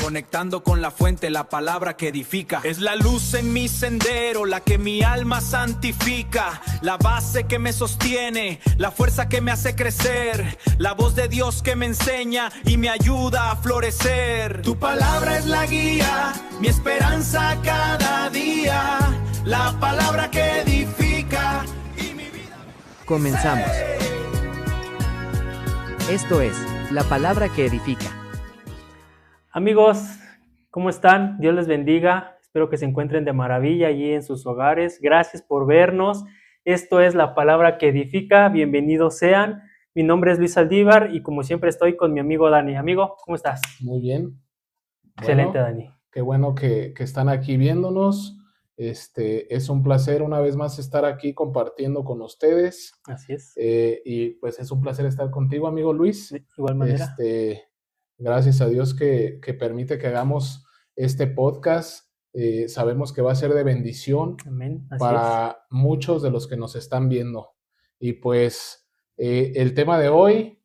conectando con la fuente, la palabra que edifica. Es la luz en mi sendero, la que mi alma santifica, la base que me sostiene, la fuerza que me hace crecer, la voz de Dios que me enseña y me ayuda a florecer. Tu palabra es la guía, mi esperanza cada día, la palabra que edifica y mi vida. Comenzamos. Esto es La Palabra que Edifica. Amigos, ¿cómo están? Dios les bendiga. Espero que se encuentren de maravilla allí en sus hogares. Gracias por vernos. Esto es La Palabra que Edifica. Bienvenidos sean. Mi nombre es Luis Aldívar y como siempre estoy con mi amigo Dani. Amigo, ¿cómo estás? Muy bien. Excelente, Bueno, Dani. qué bueno que están aquí viéndonos. Es un placer una vez más estar aquí compartiendo con ustedes. Así es. Y pues es un placer estar contigo, amigo Luis. De igual manera. Gracias a Dios que permite que hagamos este podcast. Sabemos que va a ser de bendición. Amén. Así para muchos de los que nos están viendo. Y pues el tema de hoy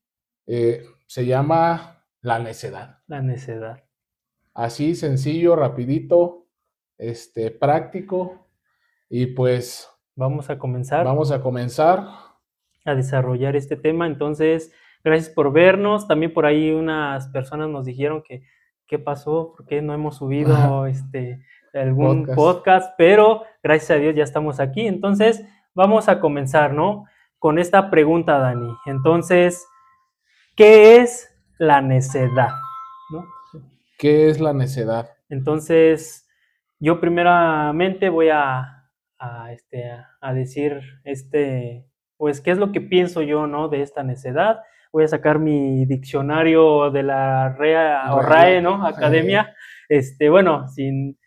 se llama la necedad. La necedad. Así, sencillo, rapidito, práctico. Y pues Vamos a comenzar a desarrollar este tema. Entonces, gracias por vernos. También por ahí unas personas nos dijeron que qué pasó, por qué no hemos subido algún podcast, pero gracias a Dios ya estamos aquí. Entonces, vamos a comenzar, ¿no? Con esta pregunta, Dani. Entonces, ¿qué es la necedad? ¿No? ¿Qué es la necedad? Entonces, yo primeramente voy a decir pues, ¿qué es lo que pienso yo, ¿no? De esta necedad. Voy a sacar mi diccionario de la RAE, ¿no? Academia. Bueno, sin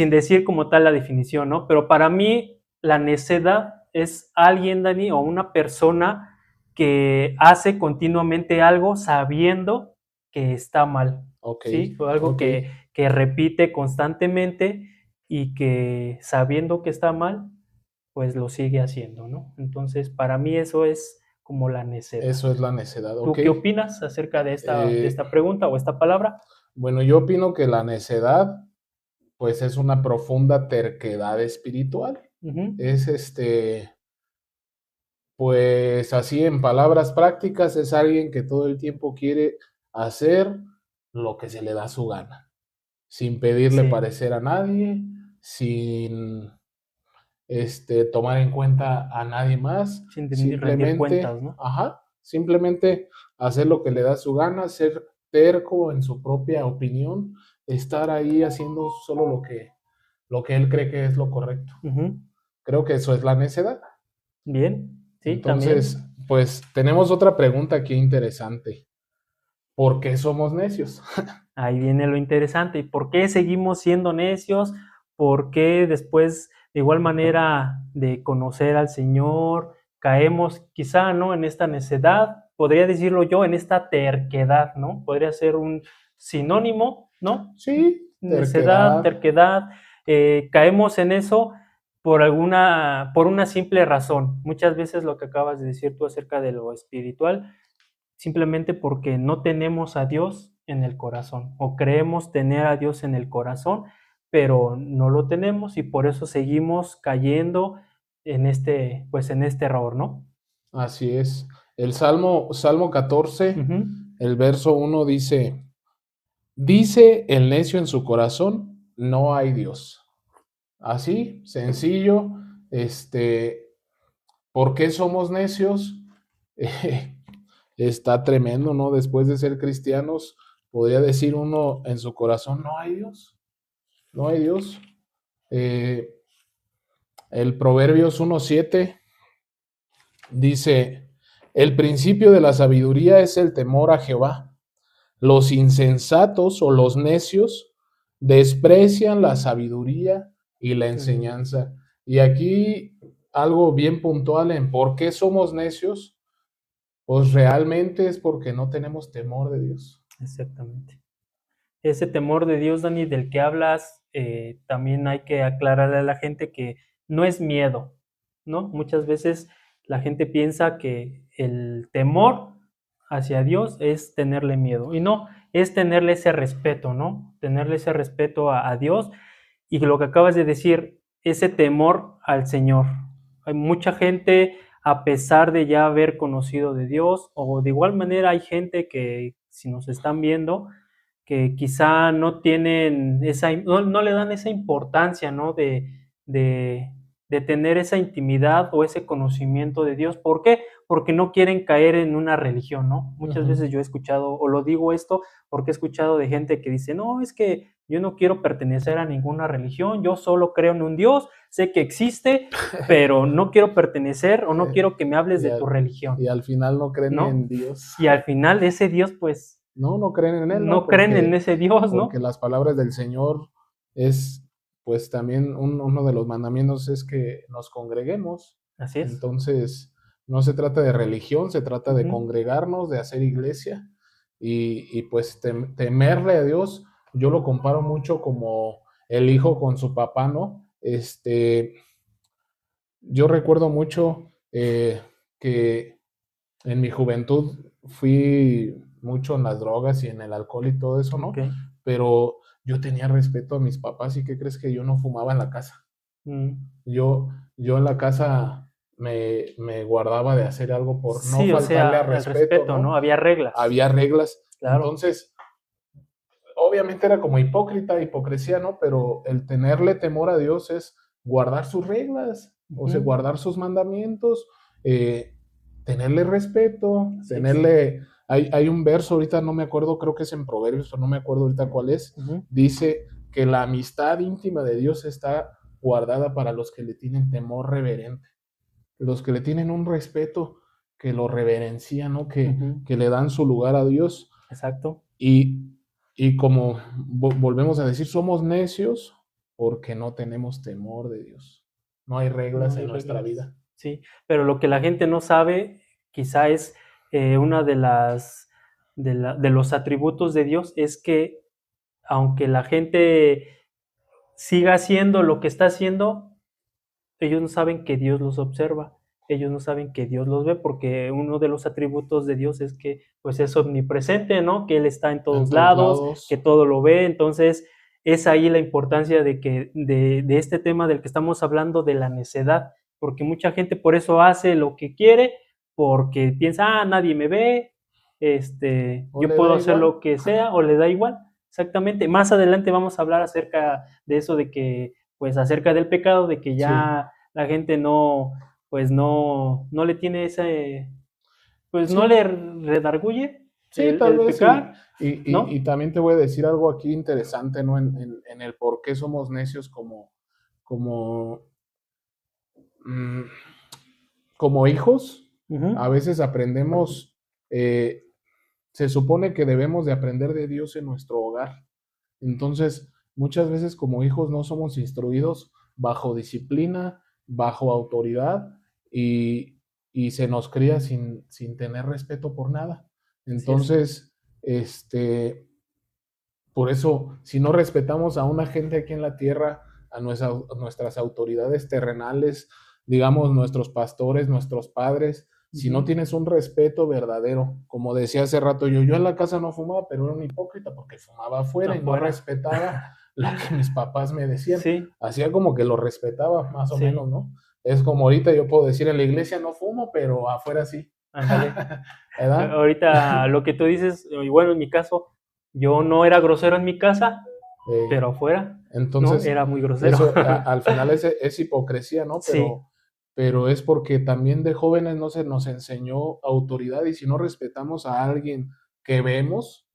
decir como tal la definición, ¿no? Pero para mí, la necedad es alguien, Dani, o una persona que hace continuamente algo sabiendo que está mal. Okay. ¿Sí? O algo que repite constantemente y que sabiendo que está mal, pues lo sigue haciendo, ¿no? Entonces, para mí eso es como la necedad. Eso es la necedad. ¿Tú qué opinas acerca de esta pregunta o esta palabra? Bueno, yo opino que la necedad, pues es una profunda terquedad espiritual. Uh-huh. Es pues así en palabras prácticas, es alguien que todo el tiempo quiere hacer lo que se le da su gana, sin pedirle parecer a nadie, sin tomar en cuenta a nadie más, sin rendir cuentas, ¿no? Simplemente hacer lo que le da su gana, ser terco en su propia opinión, estar ahí haciendo solo lo que él cree que es lo correcto. Uh-huh. Creo que eso es la necedad. Bien, sí, entonces, también. Pues tenemos otra pregunta aquí interesante. ¿Por qué somos necios? Ahí viene lo interesante. ¿Y por qué seguimos siendo necios? ¿Por qué después, de igual manera de conocer al Señor, caemos quizá, ¿no? En esta necedad, podría decirlo yo, en esta terquedad, ¿no? Podría ser un sinónimo, ¿no? Sí, terquedad. Caemos en eso por una simple razón. Muchas veces lo que acabas de decir tú acerca de lo espiritual, simplemente porque no tenemos a Dios en el corazón o creemos tener a Dios en el corazón, pero no lo tenemos y por eso seguimos cayendo en este error, ¿no? Así es. El Salmo 14, uh-huh. El verso 1 dice el necio en su corazón, no hay Dios. Así, sencillo. ¿Por qué somos necios? Está tremendo, ¿no? Después de ser cristianos, podría decir uno en su corazón, no hay Dios. No hay Dios. El Proverbios 1:7 dice, el principio de la sabiduría es el temor a Jehová. Los insensatos o los necios desprecian la sabiduría y la enseñanza. Y aquí algo bien puntual en por qué somos necios, pues realmente es porque no tenemos temor de Dios. Exactamente. Ese temor de Dios, Dani, del que hablas, también hay que aclararle a la gente que no es miedo, ¿no? Muchas veces la gente piensa que el temor hacia Dios es tenerle miedo. Y no, es tenerle ese respeto, ¿no? Tenerle ese respeto a Dios y lo que acabas de decir, ese temor al Señor. Hay mucha gente, a pesar de ya haber conocido de Dios, o de igual manera hay gente que, si nos están viendo, que quizá no tienen no le dan esa importancia, ¿no? De tener esa intimidad o ese conocimiento de Dios. ¿Por qué? Porque no quieren caer en una religión, ¿no? Muchas veces yo he escuchado, o lo digo esto, porque he escuchado de gente que dice, no, es que yo no quiero pertenecer a ninguna religión, yo solo creo en un Dios, sé que existe, pero no quiero pertenecer o no quiero que me hables de tu religión. Y al final no creen ¿no? en Dios. Y al final ese Dios, pues, No creen en él, no creen en ese Dios, ¿no? Porque las palabras del Señor es, pues también uno de los mandamientos es que nos congreguemos. Así es. Entonces, no se trata de religión, se trata de congregarnos, de hacer iglesia y pues temerle a Dios. Yo lo comparo mucho como el hijo con su papá, ¿no? Yo recuerdo mucho que en mi juventud fui mucho en las drogas y en el alcohol y todo eso, ¿no? Okay. Pero yo tenía respeto a mis papás y ¿qué crees? Que yo no fumaba en la casa. Yo en la casa me guardaba de hacer algo por no faltarle al respeto, ¿no? Había reglas. Había reglas. Claro. Entonces, obviamente era como hipocresía, ¿no? Pero el tenerle temor a Dios es guardar sus reglas, o sea, guardar sus mandamientos, tenerle respeto, tenerle... Hay un verso, ahorita no me acuerdo, creo que es en Proverbios, pero no me acuerdo ahorita cuál es. Dice que la amistad íntima de Dios está guardada para los que le tienen temor reverente, los que le tienen un respeto, que lo reverencian, ¿no? Que le dan su lugar a Dios. Exacto. Y como volvemos a decir, somos necios porque no tenemos temor de Dios. No hay reglas en nuestra vida. Sí, pero lo que la gente no sabe quizá es una de los atributos de Dios es que aunque la gente siga haciendo lo que está haciendo, ellos no saben que Dios los observa, ellos no saben que Dios los ve, porque uno de los atributos de Dios es que pues es omnipresente, ¿no? Que Él está en todos lados, que todo lo ve. Entonces es ahí la importancia de este tema del que estamos hablando, de la necedad, porque mucha gente por eso hace lo que quiere, porque piensa, nadie me ve, yo puedo hacer lo que sea, o le da igual. Exactamente. Más adelante vamos a hablar acerca de eso, de que, pues, acerca del pecado, de que ya la gente no le tiene ese, pues no le redarguye el pecar. ¿No? Y también te voy a decir algo aquí interesante, ¿no? En el por qué somos necios como hijos. A veces aprendemos, se supone que debemos de aprender de Dios en nuestro hogar. Entonces, muchas veces como hijos no somos instruidos bajo disciplina, bajo autoridad y se nos cría sin tener respeto por nada. Entonces, por eso, si no respetamos a una gente aquí en la tierra, a nuestras autoridades terrenales, digamos, nuestros pastores, nuestros padres, si no tienes un respeto verdadero, como decía hace rato yo en la casa no fumaba, pero era un hipócrita porque fumaba afuera y no respetaba lo que mis papás me decían. Hacía como que lo respetaba, más o menos, ¿no? Es como ahorita yo puedo decir en la iglesia no fumo, pero afuera sí. ¿Verdad? Ahorita lo que tú dices, y bueno, en mi caso, yo no era grosero en mi casa, pero afuera entonces, no era muy grosero. Eso, al final es hipocresía, ¿no? Pero es porque también de jóvenes no se nos enseñó autoridad, y si no respetamos a alguien que vemos,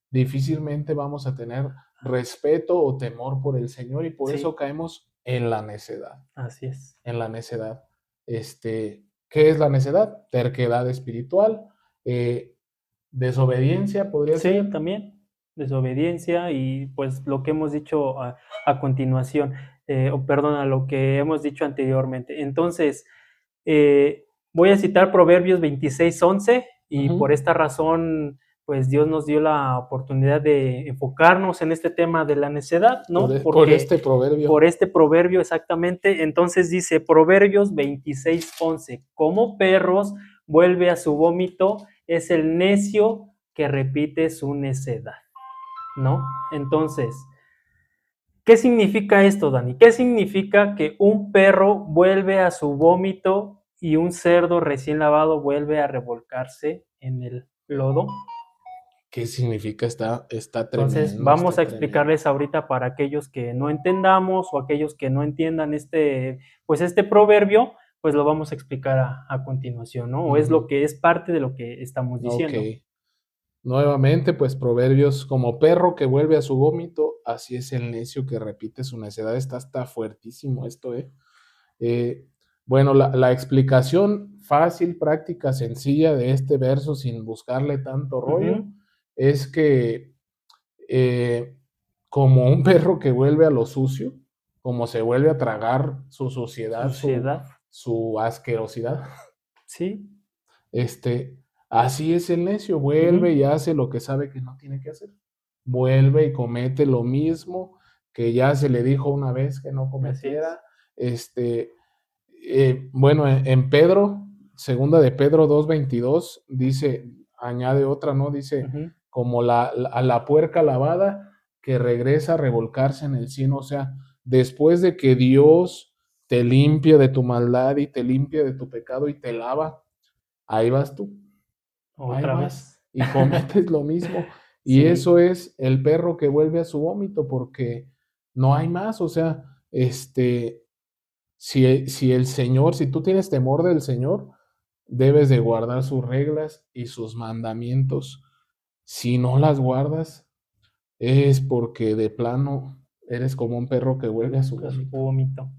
difícilmente vamos a tener respeto o temor por el Señor, y por eso caemos en la necedad. Así es. En la necedad. ¿Qué es la necedad? Terquedad espiritual, desobediencia, podría ser. Sí, también. Desobediencia y pues lo que hemos dicho a continuación, a lo que hemos dicho anteriormente. Entonces, voy a citar Proverbios 26:11 y por esta razón, pues Dios nos dio la oportunidad de enfocarnos en este tema de la necedad, ¿no? Por este proverbio. Por este proverbio, exactamente. Entonces dice Proverbios 26:11, como perros vuelve a su vómito, es el necio que repite su necedad, ¿no? Entonces, ¿qué significa esto, Dani? ¿Qué significa que un perro vuelve a su vómito y un cerdo recién lavado vuelve a revolcarse en el lodo? ¿Qué significa? Está Entonces, tremendo, vamos está a tremendo. explicarles ahorita para aquellos que no entendamos o aquellos que no entiendan pues este proverbio, pues lo vamos a explicar a continuación, ¿no? O es lo que es parte de lo que estamos diciendo. Ok. Nuevamente, pues proverbios como perro que vuelve a su vómito, así es el necio que repite su necedad. Está fuertísimo esto, ¿eh? Bueno, la explicación fácil, práctica, sencilla de este verso sin buscarle tanto rollo es que como un perro que vuelve a lo sucio, como se vuelve a tragar su suciedad, su asquerosidad, sí, así es el necio, vuelve y hace lo que sabe que no tiene que hacer. Vuelve y comete lo mismo que ya se le dijo una vez que no cometiera. Bueno, en Pedro, segunda de Pedro 2:22, dice, añade otra, ¿no? Dice, como a la puerca lavada que regresa a revolcarse en el sino, o sea, después de que Dios te limpia de tu maldad y te limpia de tu pecado y te lava, ahí vas tú. Otra vez. Y cometes lo mismo. Y Sí. eso es el perro que vuelve a su vómito, porque no hay más. O sea, si el Señor, si tú tienes temor del Señor, debes de guardar sus reglas y sus mandamientos. Si no las guardas, es porque de plano eres como un perro que vuelve a su vómito.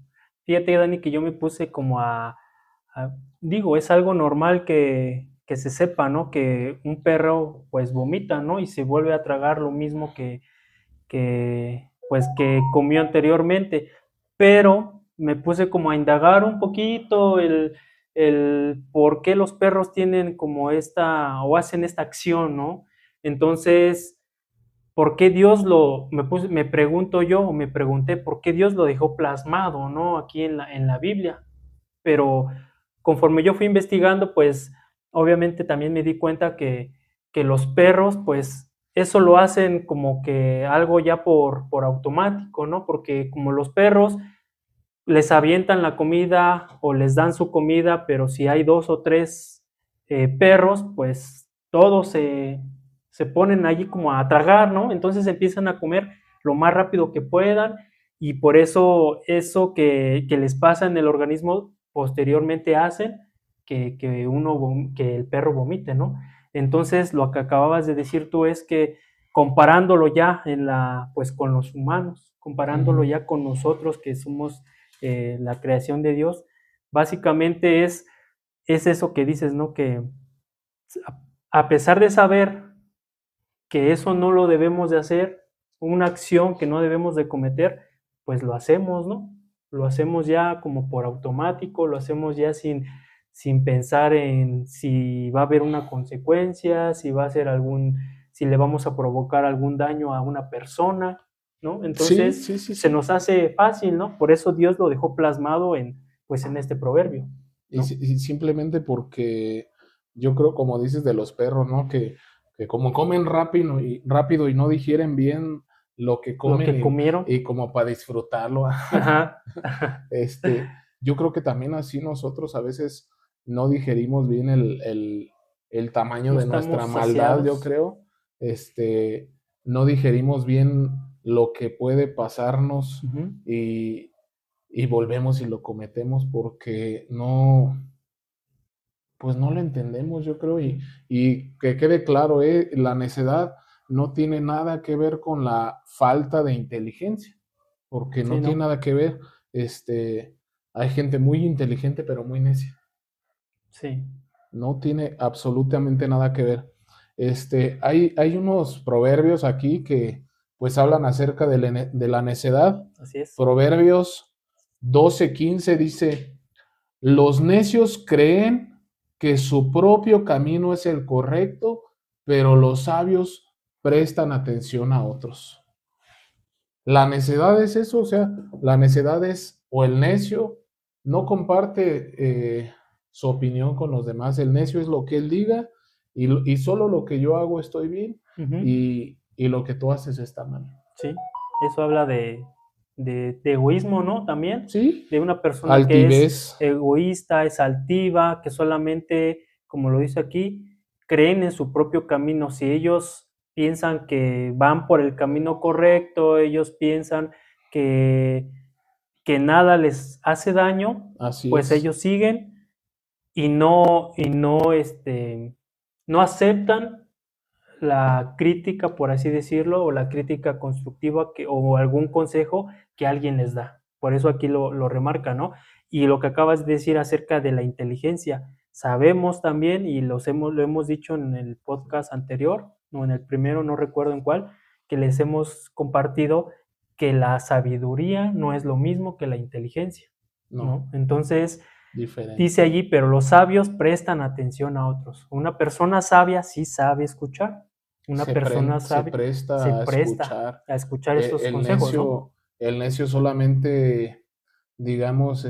Fíjate, Dani, que yo me puse como digo, es algo normal que se sepa, ¿no? Que un perro pues vomita, ¿no? Y se vuelve a tragar lo mismo que comió anteriormente. Pero me puse como a indagar un poquito el por qué los perros tienen como o hacen esta acción, ¿no? Entonces, ¿por qué Dios me pregunto yo, o me pregunté, ¿por qué Dios lo dejó plasmado, ¿no? Aquí en la Biblia. Pero conforme yo fui investigando, pues obviamente también me di cuenta que los perros, pues eso lo hacen como que algo ya por automático, ¿no? Porque como los perros les avientan la comida o les dan su comida, pero si hay 2 o 3 perros, pues todos se ponen allí como a tragar, ¿no? Entonces empiezan a comer lo más rápido que puedan y por eso que les pasa en el organismo posteriormente hacen que el perro vomite, ¿no? Entonces lo que acababas de decir tú es que comparándolo ya pues con los humanos, comparándolo ya con nosotros que somos la creación de Dios, básicamente es eso que dices, ¿no? Que a pesar de saber que eso no lo debemos de hacer, una acción que no debemos de cometer, pues lo hacemos, ¿no? Lo hacemos ya como por automático, lo hacemos ya sin pensar en si va a haber una consecuencia, si va a ser si le vamos a provocar algún daño a una persona, ¿no? Entonces se nos hace fácil, ¿no? Por eso Dios lo dejó plasmado en este proverbio, ¿no? Y simplemente porque yo creo, como dices de los perros, ¿no? Que como comen rápido y no digieren bien lo que comen, lo que comieron, y como para disfrutarlo. Ajá. Yo creo que también así nosotros a veces no digerimos bien el tamaño de nuestra maldad, yo creo. No digerimos bien lo que puede pasarnos y volvemos y lo cometemos porque pues no lo entendemos, yo creo, y que quede claro, la necedad no tiene nada que ver con la falta de inteligencia, porque no tiene nada que ver. Hay gente muy inteligente pero muy necia. Sí. No tiene absolutamente nada que ver. Hay unos proverbios aquí que pues hablan acerca de la necedad. Así es. Proverbios 12:15 dice: los necios creen que su propio camino es el correcto, pero los sabios prestan atención a otros. La necedad es eso, o sea, la necedad es, o el necio no comparte su opinión con los demás. El necio es lo que él diga y solo lo que yo hago estoy bien Ujú. y lo que tú haces está mal. Sí, eso habla de egoísmo, ¿no? También Sí, de una persona que es altivez, egoísta, es altiva, que solamente, como lo dice aquí, creen en su propio camino. Si ellos piensan que van por el camino correcto, ellos piensan que, que nada les hace daño, así pues es. ellos siguen y no aceptan la crítica, por así decirlo, o la crítica constructiva o algún consejo que alguien les da. Por eso aquí lo remarca, ¿no? Y lo que acabas de decir acerca de la inteligencia, sabemos también, y lo hemos dicho en el podcast anterior, o en el primero, no recuerdo en cuál, que les hemos compartido que la sabiduría no es lo mismo que la inteligencia, No, ¿no? Entonces, diferente. dice allí, pero los sabios prestan atención a otros. Una persona sabia sí sabe escuchar. Una persona Se sabia se presta a presta escuchar. a escuchar estos El consejos, ¿no? el necio solamente, digamos,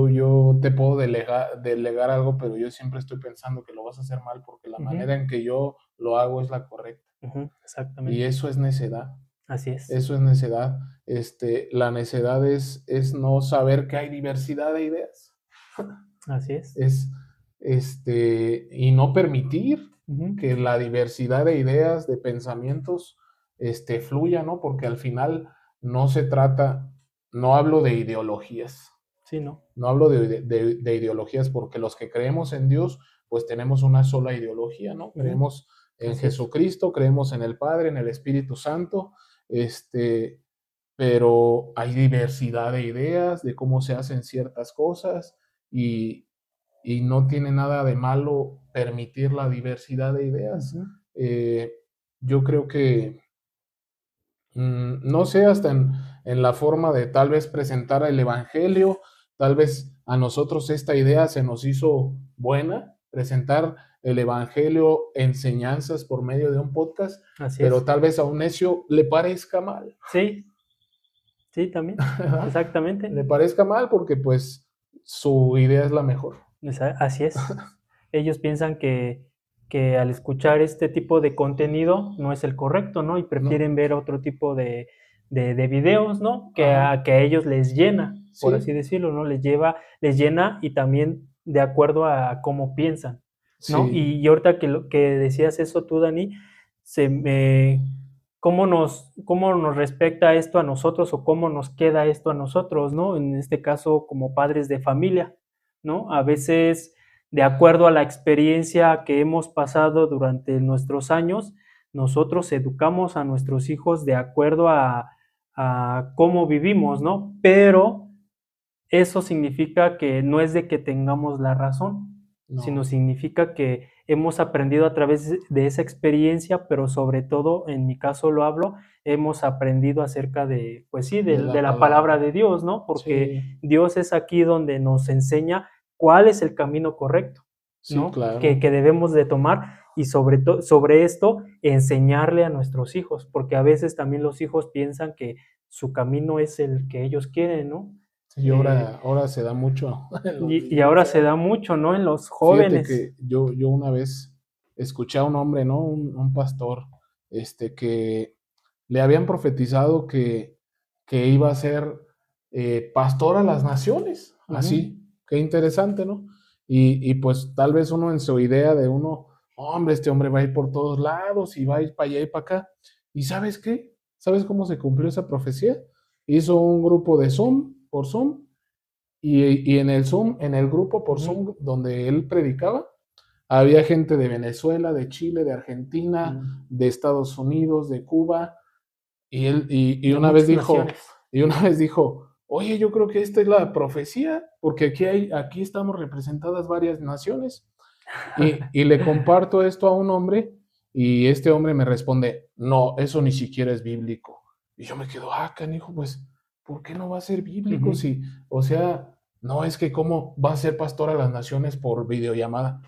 yo te puedo delegar algo, pero yo siempre estoy pensando que lo vas a hacer mal porque la Ujú, manera en que yo lo hago es la correcta. ujú, Y exactamente. eso es necedad. Así es. Eso es necedad. La necedad es no saber que hay diversidad de ideas. Así es. Es, y no permitir Ujú, que la diversidad de ideas, de pensamientos, fluya, ¿no? Porque al final no se trata, no hablo de ideologías, sí, ¿no? no hablo de ideologías porque los que creemos en Dios, pues tenemos una sola ideología, ¿no? Ujú, Creemos en así es. Jesucristo, creemos en el Padre, en el Espíritu Santo, este, pero hay diversidad de ideas, de cómo se hacen ciertas cosas y, y no tiene nada de malo permitir la diversidad de ideas. Ujú, Eh, yo creo que, no sé, hasta en la forma de tal vez presentar el Evangelio, tal vez a nosotros esta idea se nos hizo buena, presentar el Evangelio, enseñanzas por medio de un podcast, así pero es. tal vez a un necio le parezca mal, Sí, sí, también. ¿verdad? Exactamente. Le parezca mal porque pues su idea es la mejor. Así es. Ellos piensan que al escuchar este tipo de contenido no es el correcto, ¿no? Y No, prefieren ver otro tipo de videos, ¿no? ajá, Que a ellos les llena, por así sí, decirlo, ¿no? Les llena y también de acuerdo a cómo piensan, ¿no? sí, Y ahorita que decías eso tú, Dani, se me, cómo nos respecta esto a nosotros o cómo nos queda esto a nosotros, ¿no? En este caso, como padres de familia, ¿no? A veces, de acuerdo a la experiencia que hemos pasado durante nuestros años, nosotros educamos a nuestros hijos de acuerdo a cómo vivimos, ¿no? Pero eso significa que no es de que tengamos la razón, sino no, significa que hemos aprendido a través de esa experiencia, pero sobre todo, en mi caso lo hablo, hemos aprendido acerca de, pues sí, de de la la palabra palabra. de Dios, ¿no? Porque Sí, Dios es aquí donde nos enseña cuál es el camino correcto, sí, ¿no? claro. Que debemos de tomar y sobre esto enseñarle a nuestros hijos, porque a veces también los hijos piensan que su camino es el que ellos quieren, ¿no? Sí, ahora se da mucho en los Y niños, ahora se ¿verdad? da mucho, ¿no? En los Fíjate jóvenes. que yo una vez escuché a un hombre, ¿no? Un pastor, que le habían profetizado que iba a ser pastor a las naciones, Ujú, así, qué interesante, ¿no? Y pues tal vez uno en su idea de uno, hombre, este hombre va a ir por todos lados y va a ir para allá y para acá. ¿Y sabes qué? ¿Sabes cómo se cumplió esa profecía? Hizo un grupo de Zoom, por Zoom, y en el Zoom, en el grupo por ujú, Zoom donde él predicaba, había gente de Venezuela, de Chile, de Argentina, mm, de Estados Unidos, de Cuba, y de muchas naciones. una vez dijo, oye, yo creo que esta es la profecía, porque aquí estamos representadas varias naciones. Y le comparto esto a un hombre, y este hombre me responde, no, eso ni siquiera es bíblico. Y yo me quedo, canijo, pues, ¿por qué no va a ser bíblico? Ujú, Si, o sea, no es que cómo va a ser pastor a las naciones por videollamada.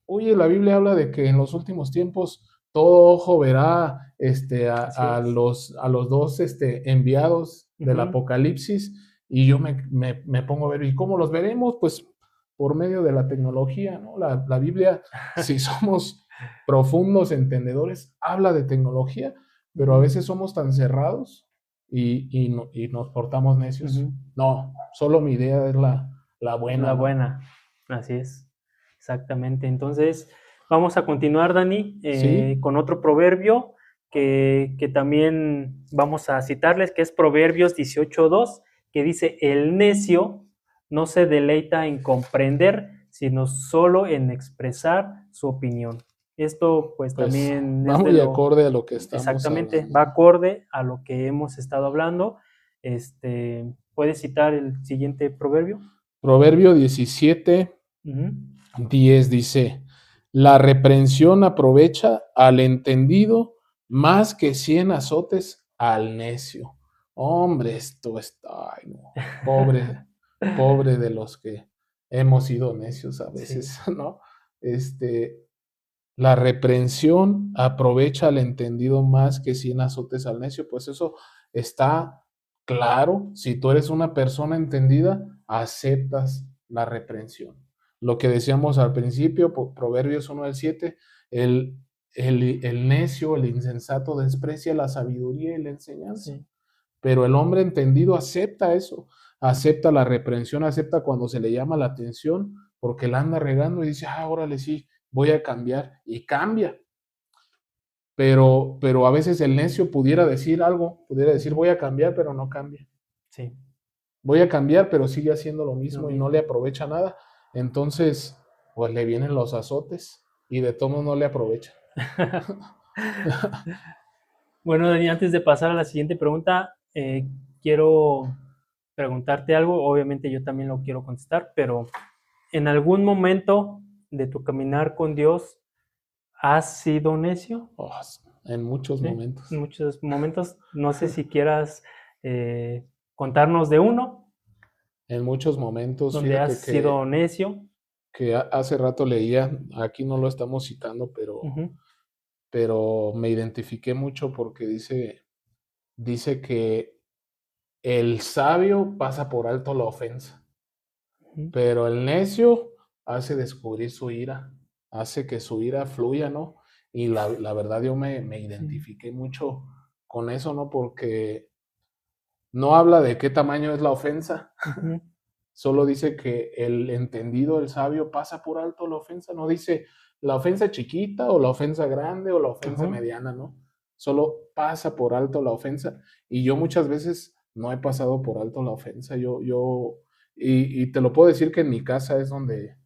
Oye, la Biblia habla de que en los últimos tiempos todo ojo verá así es. a los dos enviados del Ujú, Apocalipsis, y yo me pongo a ver, ¿y cómo los veremos? Pues por medio de la tecnología, ¿no? La Biblia, si somos profundos entendedores, habla de tecnología, pero a veces somos tan cerrados y nos portamos necios. Ujú. No, solo mi idea es la buena. La ¿no? buena, así es, exactamente. Entonces, vamos a continuar, Dani, Sí. con otro proverbio que también vamos a citarles, que es Proverbios 18:2, que dice, el necio no se deleita en comprender, sino solo en expresar su opinión. Esto pues Pues también va es de muy lo, acorde a lo que estamos exactamente, hablando. va acorde a lo que hemos estado hablando. ¿Puedes citar el siguiente proverbio? Proverbio 17, Ujú. 10 dice, la reprensión aprovecha al entendido más que 100 azotes al necio. Hombre, esto está, ay, no, pobre de los que hemos sido necios a Sí. veces, ¿no? La reprensión aprovecha al entendido más que 100 azotes al necio, pues eso está claro. Si tú eres una persona entendida, aceptas la reprensión. Lo que decíamos al principio, Proverbios 1 al 7, el, el necio, el insensato desprecia la sabiduría y la enseñanza, Sí. pero el hombre entendido acepta eso, acepta la reprensión, acepta cuando se le llama la atención, porque la anda regando y dice, órale, sí, voy a cambiar, y cambia. Pero a veces el necio pudiera decir algo, pudiera decir, voy a cambiar, pero no cambia. Sí, Voy a cambiar, pero sigue haciendo lo lo mismo y no mismo. le aprovecha nada. Entonces, pues le vienen los azotes y de todo no le aprovecha. Bueno, Dani, antes de pasar a la siguiente pregunta, quiero preguntarte algo. Obviamente yo también lo quiero contestar, pero ¿en algún momento de tu caminar con Dios has sido necio? Oh, en muchos ¿Sí? momentos. En muchos momentos. No sé si quieras contarnos de uno En muchos momentos, donde fíjate has sido necio. que hace rato leía, aquí no lo estamos citando, Ujú, pero me identifiqué mucho porque dice que el sabio pasa por alto la ofensa, ujú, pero el necio hace descubrir su ira, hace que su ira fluya, ¿no? Y la verdad yo me sí, identifiqué mucho con eso, ¿no? Porque no habla de qué tamaño es la ofensa, ujú, solo dice que el entendido, el sabio, pasa por alto la ofensa, no dice la ofensa chiquita o la ofensa grande o la ofensa ujú. mediana, ¿no? Solo pasa por alto la ofensa. Y yo muchas veces no he pasado por alto la ofensa. Y te lo puedo decir que en mi casa es donde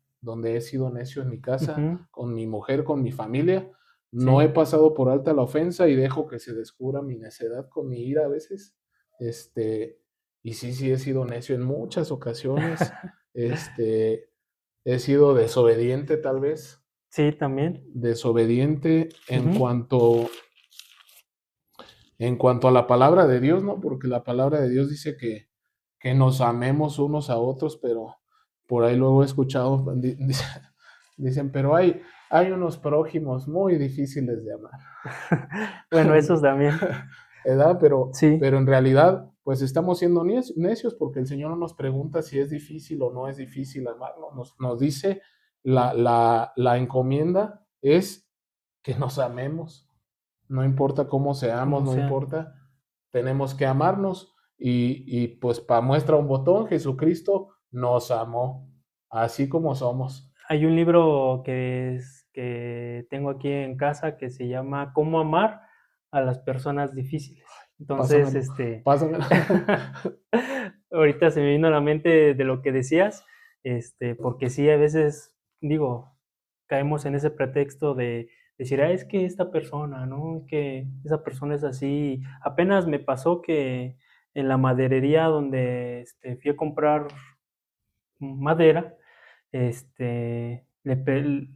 he sido necio, en mi casa, Ujú, con mi mujer, con mi familia. No sí. he pasado por alta la ofensa y dejo que se descubra mi necedad con mi ira a veces. Este, y sí, he sido necio en muchas ocasiones. He sido desobediente tal vez, Sí, también. desobediente Ujú, en cuanto a la palabra de Dios, ¿no? Porque la palabra de Dios dice que nos amemos unos a otros, pero por ahí luego he escuchado, dicen, pero hay unos prójimos muy difíciles de amar. Bueno, esos también. ¿Verdad? Sí, Pero en realidad, pues estamos siendo necios porque el Señor no nos pregunta si es difícil o no es difícil amarlo. Nos dice, la encomienda es que nos amemos. No importa cómo seamos, como no sea. importa, tenemos que amarnos. Y pues para muestra un botón, Jesucristo nos amó, así como somos. Hay un libro que tengo aquí en casa que se llama Cómo amar a las personas difíciles. Entonces, Pásamelo, pásamelo. ahorita se me vino a la mente de lo que decías, porque sí, a veces, digo, caemos en ese pretexto de decir, es que esta persona, ¿no? Es que esa persona es así. Apenas me pasó que en la maderería donde fui a comprar madera,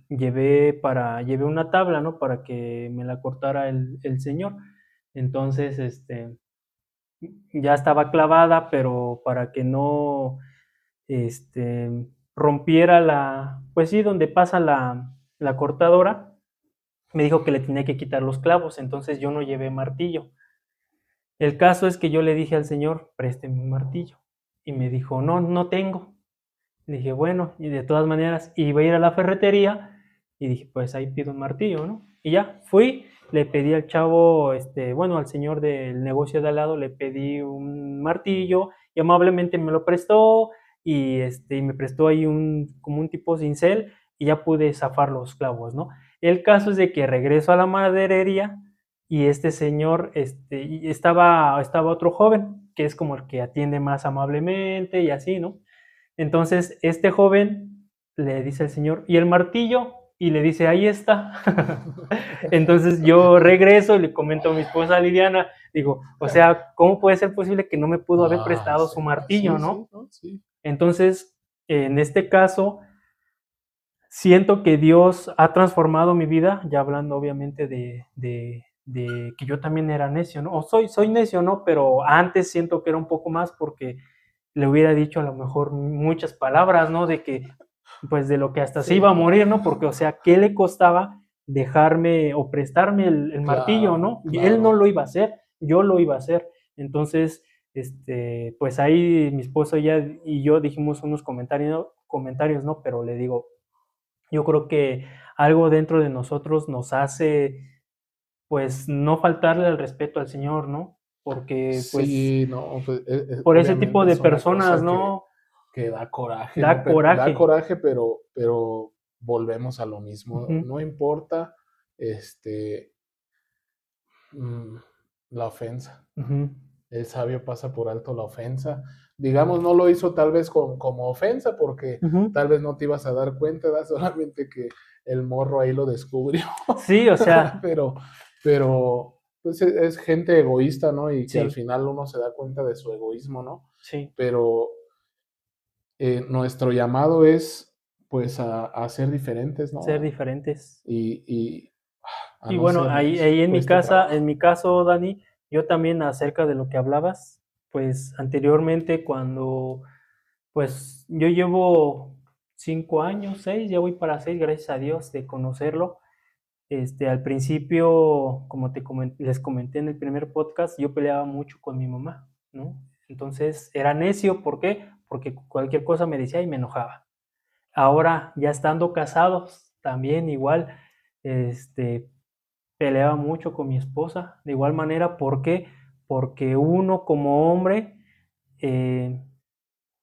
llevé una tabla, ¿no? Para que me la cortara el señor. Entonces, ya estaba clavada, pero para que no, este, rompiera pues sí, donde pasa la cortadora, me dijo que le tenía que quitar los clavos, entonces yo no llevé martillo. El caso es que yo le dije al señor, présteme un martillo, y me dijo, no, no tengo. Dije, bueno, y de todas maneras iba a ir a la ferretería y dije, pues ahí pido un martillo, ¿no? Y ya, fui, le pedí al chavo, bueno, al señor del negocio de al lado, le pedí un martillo y amablemente me lo prestó y me prestó ahí como un tipo cincel y ya pude zafar los clavos, ¿no? El caso es de que regreso a la maderería y este señor, y estaba otro joven, que es como el que atiende más amablemente y así, ¿no? Entonces, este joven le dice al señor, ¿y el martillo? Y le dice, ahí está. Entonces yo regreso y le comento a mi esposa Liliana, digo, o sea, ¿cómo puede ser posible que no me pudo haber prestado su martillo, sí, sí, no? ¿no? Sí. Entonces, en este caso, siento que Dios ha transformado mi vida, ya hablando obviamente de que yo también era necio, ¿no? O soy necio, ¿no? Pero antes siento que era un poco más porque le hubiera dicho a lo mejor muchas palabras, ¿no? De que, pues de lo que hasta se iba a morir, ¿no? Porque, o sea, ¿qué le costaba dejarme o prestarme el martillo, ¿no? Claro, Él no claro. lo iba a hacer, yo lo iba a hacer. Entonces, pues ahí mi esposo y yo dijimos unos comentarios, ¿no? Pero le digo, yo creo que algo dentro de nosotros nos hace, pues, no faltarle el respeto al Señor, ¿no? Porque, pues, Sí, no, pues, por ese tipo obviamente de es una personas, cosa ¿no? que da coraje, Da ¿no? Da coraje. coraje, pero volvemos a lo mismo. Ujú, No importa, este, mm, la ofensa. ujú, El sabio pasa por alto la ofensa. Digamos, no lo hizo tal vez como ofensa, porque ujú. tal vez no te ibas a dar cuenta, ¿verdad? Solamente que el morro ahí lo descubrió. Sí, o sea, Pero, pero, pues es gente egoísta, ¿no? Y que al sí, final uno se da cuenta de su egoísmo, ¿no? sí, Pero nuestro llamado es, pues, a ser diferentes, ¿no? ser diferentes. Y a Y no bueno, ser ahí necios. en mi Cueste casa, en trabajo. mi caso, Dani, yo también acerca de lo que hablabas, pues anteriormente cuando, pues yo llevo 5 años, 6, ya voy para 6, gracias a Dios, de conocerlo. Al principio, como les comenté en el primer podcast, yo peleaba mucho con mi mamá, ¿no? Entonces era necio, ¿por qué? Porque cualquier cosa me decía y me enojaba. Ahora, ya estando casados, también igual, este, peleaba mucho con mi esposa. De igual manera, ¿por qué? Porque uno como hombre, eh,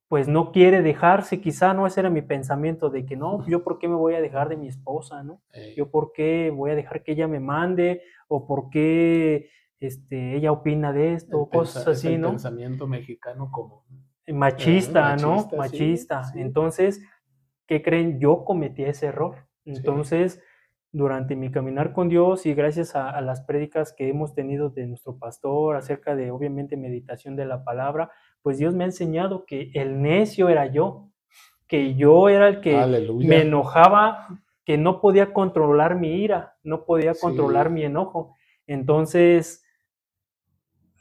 pues no quiere dejarse, quizá no ese era mi pensamiento de que no, yo por qué me voy a dejar de mi esposa, ¿no? Eh, Yo por qué voy a dejar que ella me mande o por qué ella opina de esto, cosas es así, el ¿no? pensamiento mexicano común. Machista, ¿no? Machista, sí, Machista. sí, Entonces, ¿qué creen? Yo cometí ese error. sí. Entonces, durante mi caminar con Dios y gracias a las prédicas que hemos tenido de nuestro pastor acerca de, obviamente, meditación de la palabra, pues Dios me ha enseñado que el necio era yo, que yo era el que me Aleluya. enojaba, que no podía controlar mi ira, no podía controlar Sí, mi enojo. Entonces,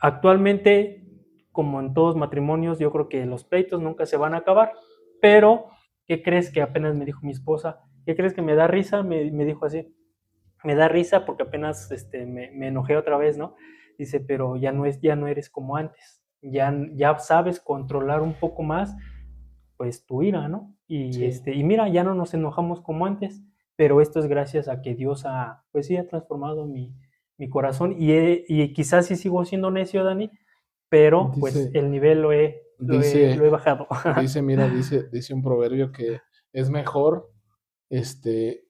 actualmente, como en todos matrimonios, yo creo que los pleitos nunca se van a acabar, pero ¿qué crees que apenas me dijo mi esposa? ¿Qué crees que me da risa? Me dijo así, me da risa porque apenas me enojé otra vez, ¿no? Dice, pero ya no eres como antes, ya sabes controlar un poco más, pues tu ira, ¿no? sí. Y mira, ya no nos enojamos como antes, pero esto es gracias a que Dios pues sí, ha transformado mi corazón y quizás sí sigo siendo necio, Dani, pero pues Dice, el nivel lo he dice, bajado. mira, dice un proverbio que es mejor, este,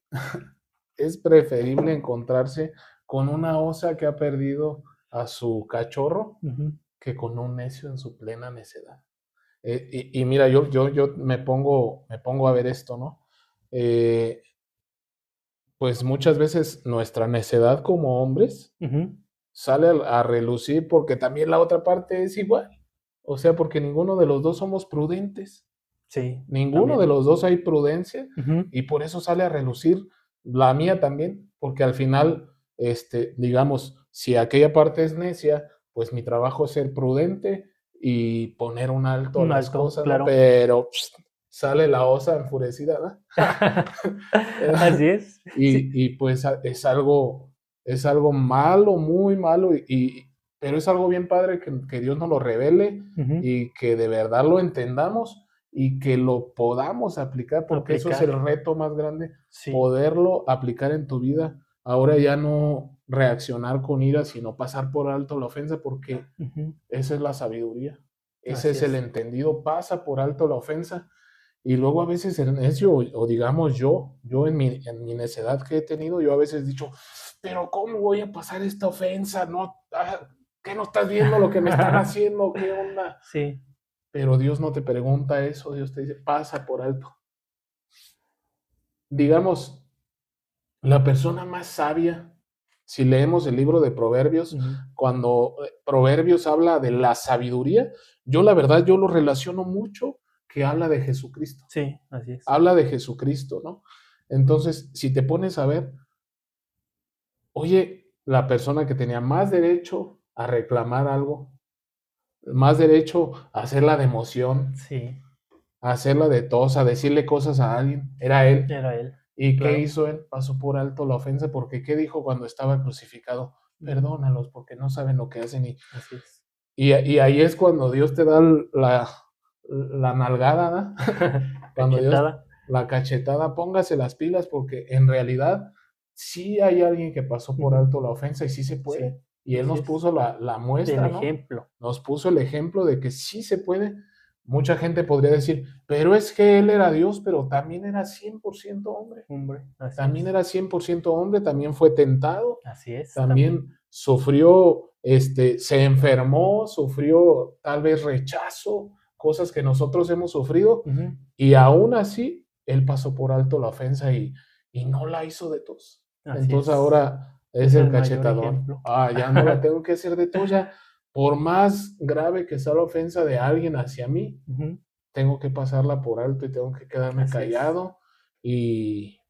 es preferible encontrarse con una osa que ha perdido a su cachorro Ujú, que con un necio en su plena necedad. Y mira, yo me pongo a ver esto, ¿no? Eh, pues muchas veces nuestra necedad como hombres ujú, sale a relucir porque también la otra parte es igual. O sea, porque ninguno de los dos somos prudentes. sí, Ninguno de también. los dos hay prudencia Ujú, y por eso sale a relucir la mía también, porque al final, digamos, si aquella parte es necia, pues mi trabajo es ser prudente y poner un alto a un las alto, cosas, ¿no? claro. Pero sale la osa enfurecida, ¿no? Así es. Sí. Y pues es algo malo, muy malo, pero es algo bien padre que Dios nos lo revele Ujú, y que de verdad lo entendamos y que lo podamos aplicar, porque eso es el reto más grande, Sí. poderlo aplicar en tu vida. Ahora ya no reaccionar con ira, sino pasar por alto la ofensa, porque Ujú. esa es la sabiduría, ese Así es el es. entendido, pasa por alto la ofensa. Y luego a veces el necio, o digamos yo en mi necedad que he tenido, yo a veces he dicho, pero ¿cómo voy a pasar esta ofensa? No, ¿qué no estás viendo lo que me están haciendo? ¿Qué onda? Sí. Pero Dios no te pregunta eso, Dios te dice, pasa por alto. Digamos, la persona más sabia, si leemos el libro de Proverbios, Ujú. cuando Proverbios habla de la sabiduría, yo la verdad, yo lo relaciono mucho que habla de Jesucristo. Sí, así es. Habla de Jesucristo, ¿no? Entonces, si te pones a ver, oye, la persona que tenía más derecho a reclamar algo, más derecho a hacerla de emoción, Sí, a hacerla de tos, a decirle cosas a alguien, era él. era él. ¿Y Claro. qué hizo él? Pasó por alto la ofensa, porque ¿qué dijo cuando estaba crucificado? Perdónalos, porque no saben lo que hacen. Así es. Y ahí es cuando Dios te da la nalgada, ¿no? Cuando Dios, Cachetada. la cachetada, póngase las pilas, porque en realidad sí hay alguien que pasó por Ujú. alto la ofensa y sí se puede. Sí, Y Él así nos es. puso la muestra, El ¿no? ejemplo. Nos puso el ejemplo de que sí se puede. Mucha gente podría decir, pero es que Él era Dios, pero también era 100% hombre. Hombre, así También es. era 100% hombre, también fue tentado, Así es. también sufrió, se enfermó, sufrió tal vez rechazo, cosas que nosotros hemos sufrido, Ujú. y aún así él pasó por alto la ofensa y no la hizo de tos. Así Entonces es. ahora es Es el el mayor cachetadón. ejemplo. Ya no la tengo que hacer de tos, ya. Por más grave que sea la ofensa de alguien hacia mí, Ujú. tengo que pasarla por alto y tengo que quedarme Así es. callado y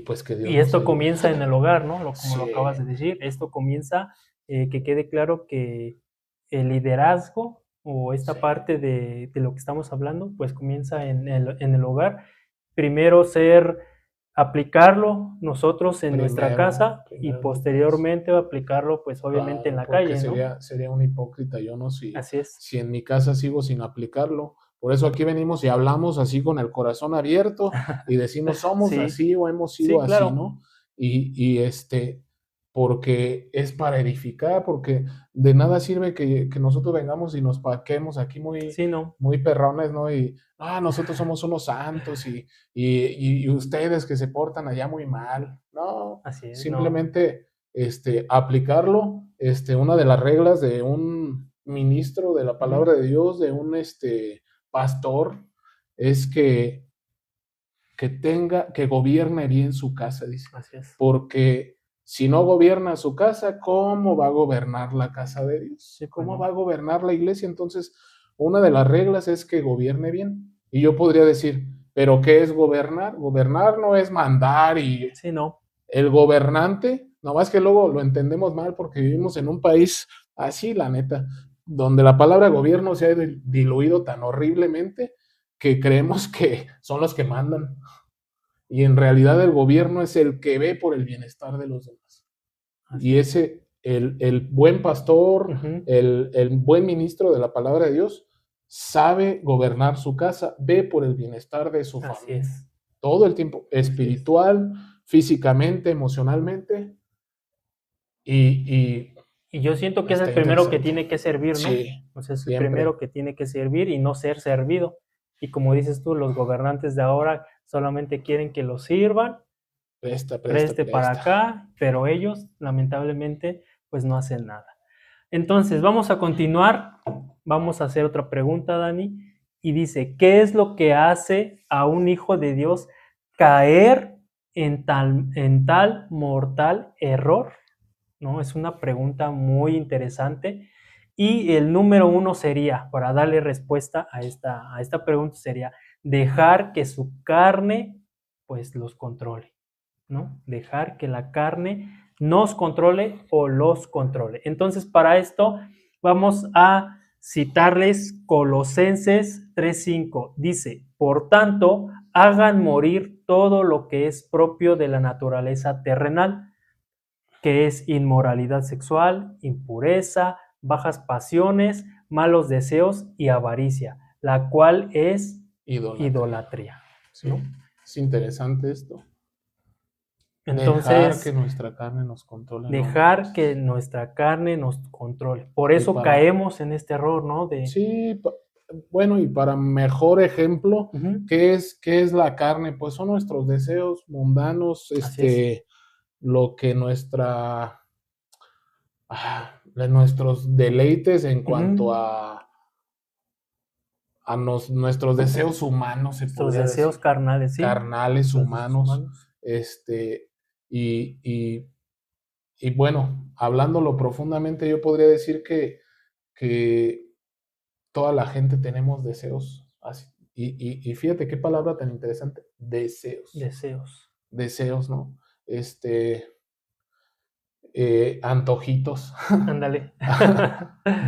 pues que Dios Y nos esto ayude. comienza en el hogar, ¿no? Como lo Sí. acabas de decir, esto comienza, que quede claro que el liderazgo o esta Sí. parte de lo que estamos hablando, pues comienza en el hogar. Primero aplicarlo nosotros en nuestra casa y Primero en mi casa. posteriormente aplicarlo, pues obviamente en Claro, la porque calle, ¿no? sería un hipócrita yo, ¿no? Así es. Si en mi casa sigo sin aplicarlo. Por eso aquí venimos y hablamos así con el corazón abierto y decimos somos Sí, así o hemos sido sí, así, claro. ¿no? Y porque es para edificar, porque de nada sirve que nosotros vengamos y nos paquemos aquí Sí, no. muy perrones, ¿no? Y nosotros somos unos santos y ustedes que se portan allá muy mal. No, Así es, no. simplemente aplicarlo, una de las reglas de un ministro de la palabra de Dios, de un pastor, es que gobierne bien su casa, dice. Así es. Porque si no gobierna su casa, ¿cómo va a gobernar la casa de Dios? Sí, pues ¿Cómo no. va a gobernar la iglesia? Entonces, una de las reglas es que gobierne bien. Y yo podría decir, ¿pero qué es gobernar? Gobernar no es mandar y Sí, no. el gobernante, nomás que luego lo entendemos mal porque vivimos en un país así, la neta, donde la palabra gobierno se ha diluido tan horriblemente que creemos que son los que mandan. Y en realidad el gobierno es el que ve por el bienestar de los demás. Así Y es. el buen pastor, Ujú. el buen ministro de la palabra de Dios, sabe gobernar su casa, ve por el bienestar de su Así familia. es. Todo el tiempo, Así es. espiritual, físicamente, emocionalmente. Y Y yo siento que es el está primero que interesante. tiene que servir, ¿no? Sí, O sea, es el siempre. primero que tiene que servir y no ser servido. Y como dices tú, los gobernantes de ahora solamente quieren que los sirvan, preste para acá, pero ellos lamentablemente pues no hacen nada. Entonces, vamos a continuar, vamos a hacer otra pregunta, Dani, y dice, ¿qué es lo que hace a un hijo de Dios caer en tal mortal error? ¿No? Es una pregunta muy interesante. Y el número 1 sería, para darle respuesta a esta pregunta, sería dejar que su carne pues los controle, ¿no? Dejar que la carne nos controle o los controle. Entonces, para esto vamos a citarles Colosenses 3:5. Dice, por tanto, hagan morir todo lo que es propio de la naturaleza terrenal, que es inmoralidad sexual, impureza, bajas pasiones, malos deseos y avaricia. la cual es Idolatría. idolatría. Sí, ¿no? es interesante esto. Dejar Entonces, que nuestra carne nos controle. ¿no? dejar que nuestra carne nos controle. Por Y eso para- caemos en este error, ¿no? Sí, bueno, y para mejor ejemplo, Ujú, qué es la carne? Pues son nuestros deseos mundanos, así es. lo que de nuestros deleites en cuanto Ujú, a nuestros deseos humanos, se nuestros podría decir, deseos carnales, ¿sí? carnales, Nuestros deseos humanos, humanos. y, y, y bueno, hablándolo profundamente, yo podría decir que toda la gente tenemos deseos así. Y fíjate qué palabra tan interesante, deseos. Deseos. Deseos, ¿no? Antojitos. Ándale.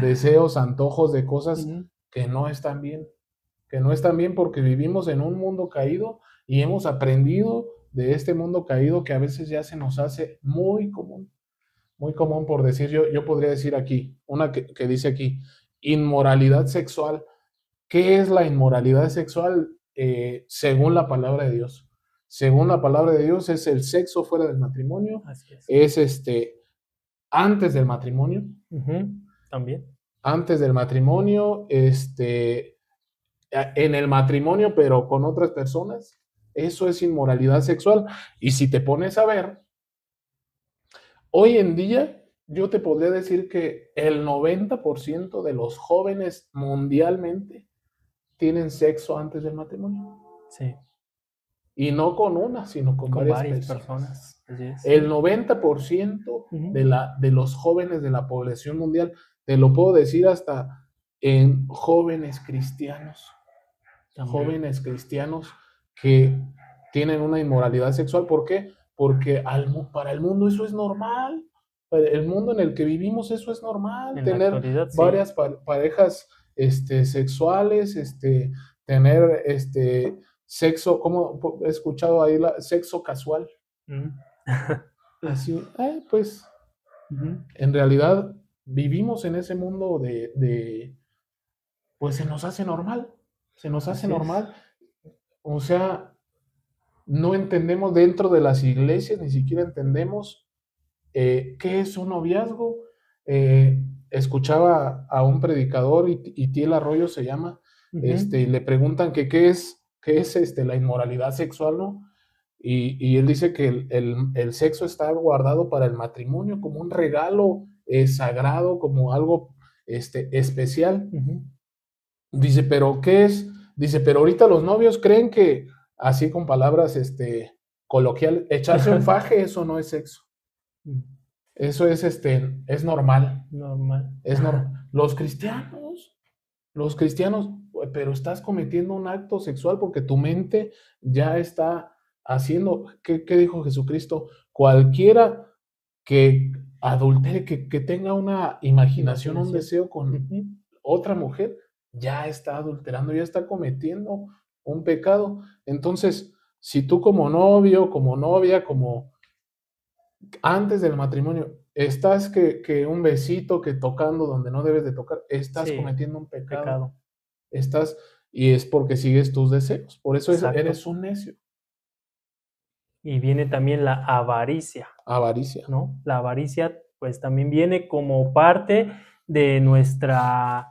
Deseos, antojos de cosas Ujú, que no están bien. Que no están bien porque vivimos en un mundo caído y hemos aprendido de este mundo caído que a veces ya se nos hace muy común. Muy común por decir, yo podría decir aquí, una que dice aquí, inmoralidad sexual. ¿Qué es la inmoralidad sexual? Según la palabra de Dios. Según la palabra de Dios es el sexo fuera del matrimonio, así es. es antes del matrimonio, Ujú, también. antes del matrimonio, en el matrimonio, pero con otras personas. Eso es inmoralidad sexual. Y si te pones a ver, hoy en día yo te podría decir que el 90% de los jóvenes mundialmente tienen sexo antes del matrimonio. Sí. Y no con una, sino con Con varias varias personas. personas. Así es. El 90% Ujú, de los jóvenes de la población mundial, te lo puedo decir hasta en jóvenes cristianos. también. Jóvenes cristianos que tienen una inmoralidad sexual. ¿Por qué? Porque para el mundo eso es normal. Para el mundo en el que vivimos eso es normal. En la Tener actualidad, sí. varias parejas sexuales, tener sexo, como he escuchado ahí, sexo casual. Ujú. Así, pues Ujú, en realidad vivimos en ese mundo pues se nos hace normal. Se nos hace así es. normal. O sea, no entendemos dentro de las iglesias, ni siquiera entendemos qué es un noviazgo. Escuchaba a un predicador, Itiel Arroyo se llama, Ujú, y le preguntan que qué es la inmoralidad sexual, ¿no? Y él dice que el sexo está guardado para el matrimonio como un regalo sagrado, como algo especial. ujú. Dice, ¿pero qué es? Dice, pero ahorita los novios creen que, así con palabras coloquiales, echarse un faje, eso no es sexo. Eso es normal. Normal. Es normal. Los cristianos, pero estás cometiendo un acto sexual porque tu mente ya está haciendo, ¿qué dijo Jesucristo? Cualquiera que adultere, que tenga una imaginación, un deseo con Ujú, otra mujer, ya está adulterando, ya está cometiendo un pecado. Entonces, si tú como novio, como novia, como antes del matrimonio, estás que un besito, que tocando donde no debes de tocar, estás sí, cometiendo un pecado. pecado. Estás, y es porque sigues tus deseos. Por eso Exacto. eres un necio. Y viene también la avaricia, Avaricia. ¿no? La avaricia, pues también viene como parte de nuestra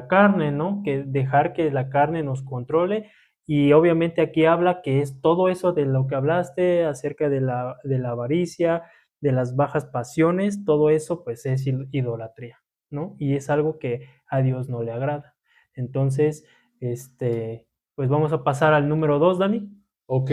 carne, ¿no? Que dejar que la carne nos controle. Y obviamente aquí habla que es todo eso de lo que hablaste acerca de la avaricia, de las bajas pasiones, todo eso pues es idolatría, ¿no? Y es algo que a Dios no le agrada. Entonces, pues vamos a pasar al número 2, Dani. ¿Ok?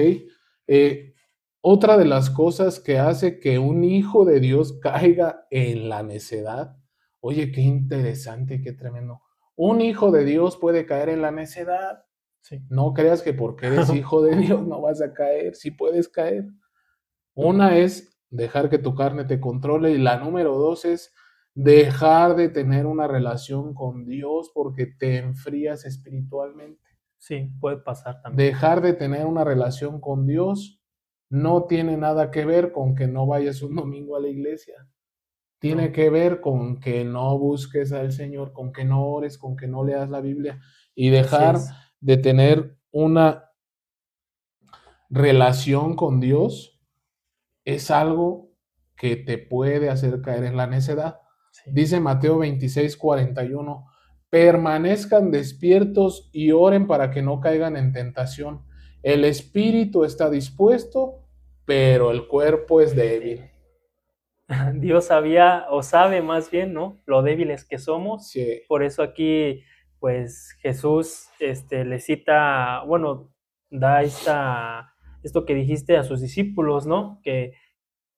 Eh, Otra de las cosas que hace que un hijo de Dios caiga en la necedad, oye, qué interesante, qué tremendo. Un hijo de Dios puede caer en la necedad. Sí. No creas que porque eres hijo de Dios no vas a caer, sí puedes caer. Una es dejar que tu carne te controle y la número dos es dejar de tener una relación con Dios porque te enfrías espiritualmente. Sí, puede pasar también. Dejar de tener una relación con Dios no tiene nada que ver con que no vayas un domingo a la iglesia. tiene No, que ver con que no busques al Señor, con que no ores, con que no leas la Biblia y así dejar es. de tener una relación con Dios es algo que te puede hacer caer en la necedad. Sí. Dice Mateo 26:41, permanezcan despiertos y oren para que no caigan en tentación. El espíritu está dispuesto, pero el cuerpo es débil. Dios sabía, o sabe más bien, ¿no? Lo débiles que somos. Sí, Por eso aquí, pues Jesús le cita, bueno, da esto que dijiste a sus discípulos, ¿no? Que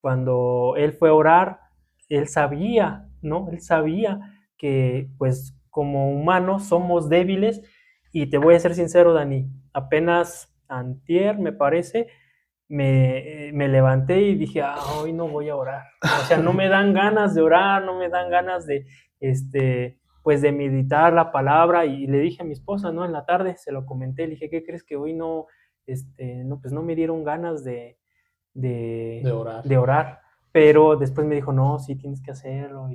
cuando él fue a orar, él sabía, ¿no? Él sabía que, pues, como humanos somos débiles. Y te voy a ser sincero, Dani, apenas antier, me parece, me levanté y dije, hoy no voy a orar. O sea, no me dan ganas de orar, no me dan ganas de, pues de meditar la palabra. Y le dije a mi esposa, ¿no? En la tarde se lo comenté, le dije, ¿qué crees que hoy no, no, pues no me dieron ganas de orar. de orar? Pero después me dijo, no, sí tienes que hacerlo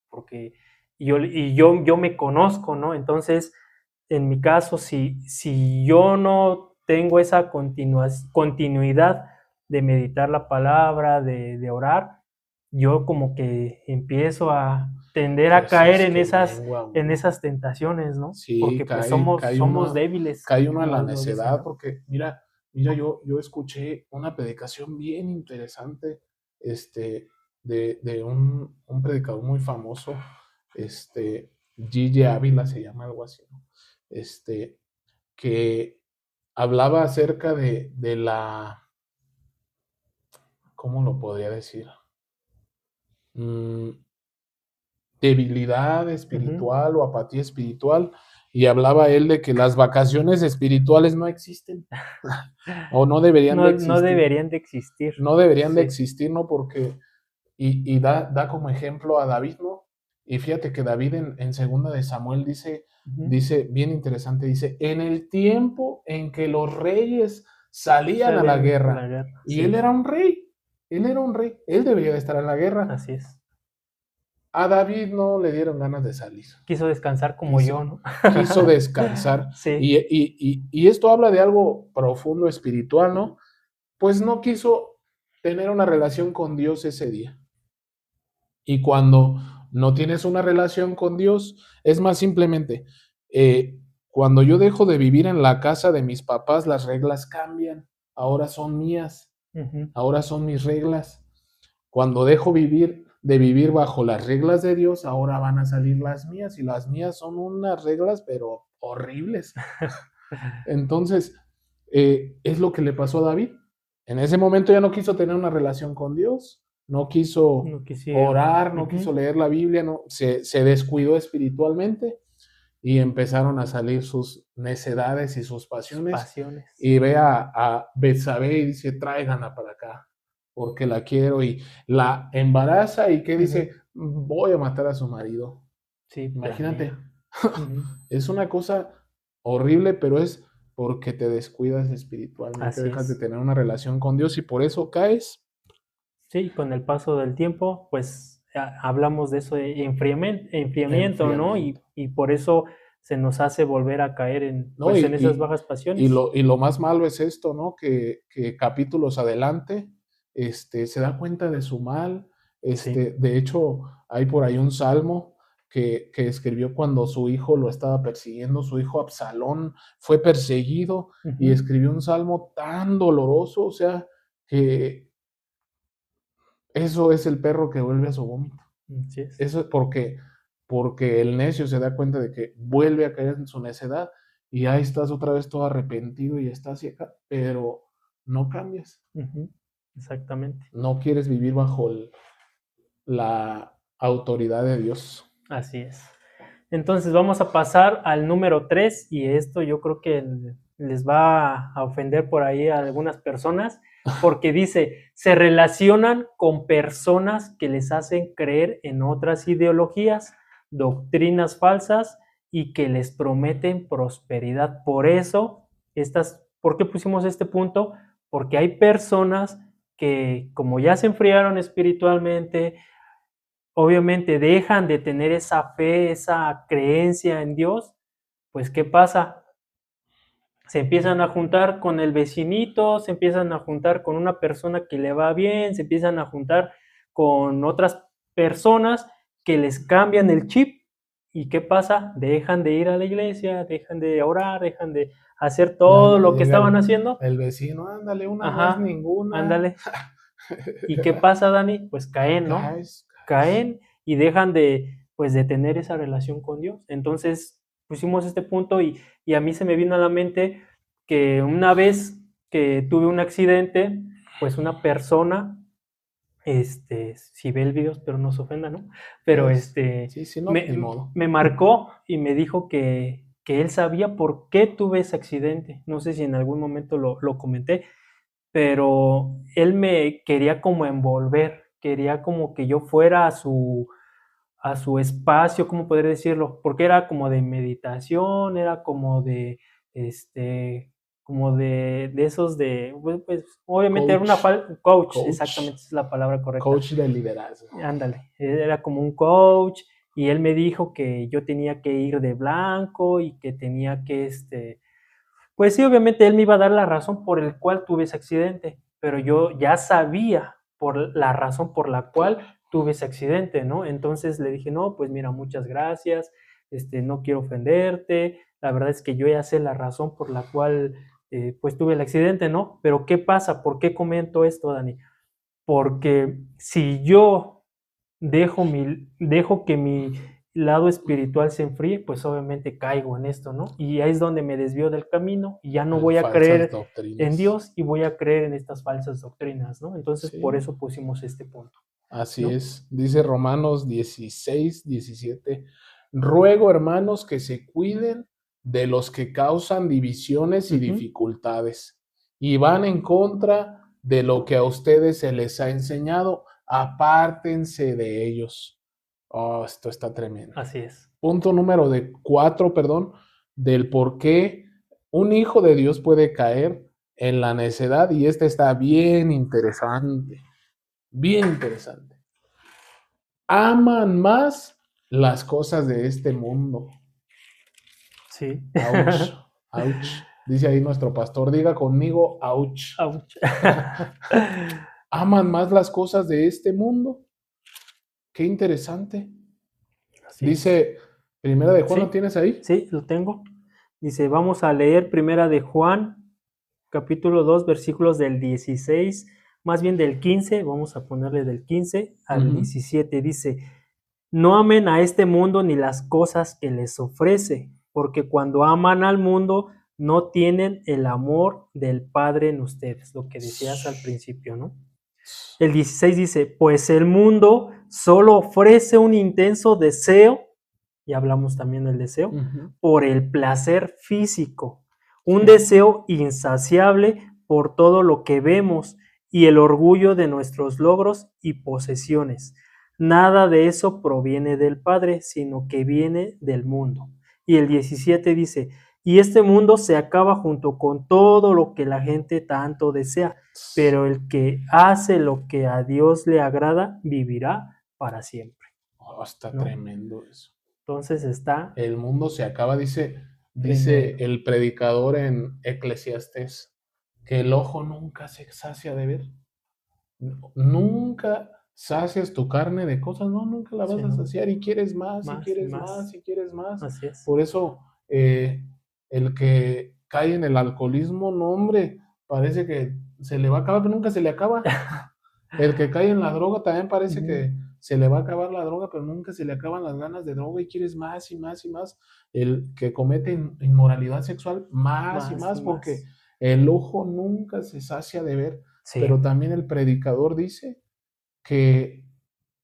porque yo me conozco, ¿no? Entonces, en mi caso, si yo no tengo esa continuidad de meditar la palabra, de orar, yo como que empiezo a tender a Pues caer es que mengua en uno. esas tentaciones, ¿no? Sí, Porque pues somos débiles, cae uno en como la él lo dice, necedad, ¿no? porque yo escuché una predicación bien interesante, de un predicador muy famoso, Gigi Ávila se llama algo así, ¿no? Este, que hablaba acerca de la, ¿cómo lo podría decir? Mm, debilidad Ujú. espiritual o apatía espiritual, y hablaba él de que las vacaciones espirituales no existen o no deberían de No, no existir, deberían de existir. no deberían de Sí. existir, ¿no? Porque, y da como ejemplo a David, ¿no? Y fíjate que David en segunda de Samuel Ujú. dice, bien interesante, dice, en el tiempo en que los reyes salían a la Salen a la guerra, guerra, y él sí, era un rey, él debería de estar en la guerra. así es. A David no le dieron ganas de salir. Quiso descansar como yo, quiso, ¿no? quiso descansar. Sí. Y esto habla de algo profundo espiritual, ¿no? Pues no quiso tener una relación con Dios ese día. Y cuando no tienes una relación con Dios, es más simplemente, cuando yo dejo de vivir en la casa de mis papás, las reglas cambian, ahora son mías, Ujú. ahora son mis reglas. Cuando dejo de vivir bajo las reglas de Dios, ahora van a salir las mías, y las mías son unas reglas, pero horribles. Entonces, es lo que le pasó a David. En ese momento ya no quiso tener una relación con Dios, no quiso No quisieron. orar, no quiso Ujú. leer la Biblia, no, se descuidó espiritualmente, y empezaron a salir sus necedades y sus Sus pasiones. pasiones. Y ve a Betsabé y dice, tráiganla para acá, porque la quiero, y la embaraza, y que dice, Ujú. voy a matar a su marido. Sí, Imagínate, planea. Ujú. es una cosa horrible, pero es porque te descuidas espiritualmente, Así dejas de es. tener una relación con Dios, y por eso caes. Sí, con el paso del tiempo, pues hablamos de eso de enfriamiento, ¿no? Enfriamiento. Y por eso se nos hace volver a caer ¿No? pues, en esas bajas pasiones. Y lo más malo es esto, ¿no? Que capítulos adelante, se da cuenta de su mal. Sí. De hecho, hay por ahí un salmo que escribió cuando su hijo lo estaba persiguiendo, su hijo Absalón fue perseguido, y Ujú. escribió un salmo tan doloroso, o sea, que eso es el perro que vuelve a su vómito. Así es. Eso es porque el necio se da cuenta de que vuelve a caer en su necedad, y ahí estás otra vez todo arrepentido y estás ciega, pero no cambias, Ujú. Exactamente. no quieres vivir bajo la autoridad de Dios. Así es. Entonces vamos a pasar al número 3 y esto yo creo que les va a ofender por ahí a algunas personas porque dice, se relacionan con personas que les hacen creer en otras ideologías, doctrinas falsas y que les prometen prosperidad. Por eso, ¿por qué pusimos este punto? Porque hay personas que como ya se enfriaron espiritualmente, obviamente dejan de tener esa fe, esa creencia en Dios, pues ¿qué pasa? Se empiezan a juntar con el vecinito, se empiezan a juntar con una persona que le va bien, se empiezan a juntar con otras personas que les cambian el chip. ¿Y qué pasa? Dejan de ir a la iglesia, dejan de orar, dejan de hacer todo lo que estaban haciendo. El vecino, ándale, una Ajá, más, ninguna. ándale. ¿Y qué pasa, Dani? Pues caen, ¿no? Caen y dejan de, pues, de tener esa relación con Dios. Entonces pusimos este punto y a mí se me vino a la mente que una vez que tuve un accidente, pues una persona, si ve el video, espero no se ofenda, ¿no? Pero Pues, sí, no, ni modo. me marcó y me dijo que él sabía por qué tuve ese accidente. No sé si en algún momento lo comenté, pero él me quería como envolver, quería como que yo fuera a su espacio, ¿cómo podría decirlo? Porque era como de meditación, era como de, como de esos de, pues obviamente era coach, exactamente es la palabra correcta. Coach de liderazgo. Ándale, era como un coach y él me dijo que yo tenía que ir de blanco y que tenía que, pues sí, obviamente él me iba a dar la razón por el cual tuve ese accidente, pero yo ya sabía por la razón por la cual tuve ese accidente, ¿no? Entonces le dije, no, pues mira, muchas gracias, no quiero ofenderte, la verdad es que yo ya sé la razón por la cual, pues tuve el accidente, ¿no? Pero ¿qué pasa? ¿Por qué comento esto, Dani? Porque si yo dejo que mi lado espiritual se enfríe, pues obviamente caigo en esto, ¿no? Y ahí es donde me desvío del camino y ya no voy a creer en Dios y voy a creer en estas falsas doctrinas, ¿no? Entonces, por eso pusimos este punto. Así es. Dice Romanos 16, 17. Ruego, hermanos, que se cuiden de los que causan divisiones y dificultades y van en contra de lo que a ustedes se les ha enseñado. Apártense de ellos. Oh, esto está tremendo. Así es. Punto número 4, del por qué un hijo de Dios puede caer en la necedad, y este está bien interesante. Bien interesante. Aman más las cosas de este mundo. Sí. Ouch, ouch. Dice ahí nuestro pastor, diga conmigo, ouch. Ouch. Aman más las cosas de este mundo. Qué interesante. Así dice, Primera de Juan, ¿lo tienes ahí? Sí, lo tengo. Dice, vamos a leer Primera de Juan, capítulo 2, versículos del 16, más bien del 15, vamos a ponerle del 15 al 17. Dice, no amen a este mundo ni las cosas que les ofrece, porque cuando aman al mundo no tienen el amor del Padre en ustedes, lo que decías al principio, ¿no? El 16 dice, pues el mundo solo ofrece un intenso deseo, y hablamos también del deseo, por el placer físico, un deseo insaciable por todo lo que vemos y el orgullo de nuestros logros y posesiones. Nada de eso proviene del Padre, sino que viene del mundo. Y el 17 dice, y este mundo se acaba junto con todo lo que la gente tanto desea, pero el que hace lo que a Dios le agrada vivirá para siempre. Oh, está tremendo eso. Entonces está... El mundo se acaba, dice el predicador en Eclesiastés, que el ojo nunca se sacia de ver. Nunca sacias tu carne de cosas, no, nunca la vas a saciar y quieres más, y quieres más, y quieres más. Así es. Por eso el que cae en el alcoholismo, no, hombre, parece que se le va a acabar, pero nunca se le acaba. El que cae en la droga también parece que se le va a acabar la droga, pero nunca se le acaban las ganas de droga y quieres más y más y más. El que comete inmoralidad sexual, más y más, porque el ojo nunca se sacia de ver. Sí. Pero también el predicador dice que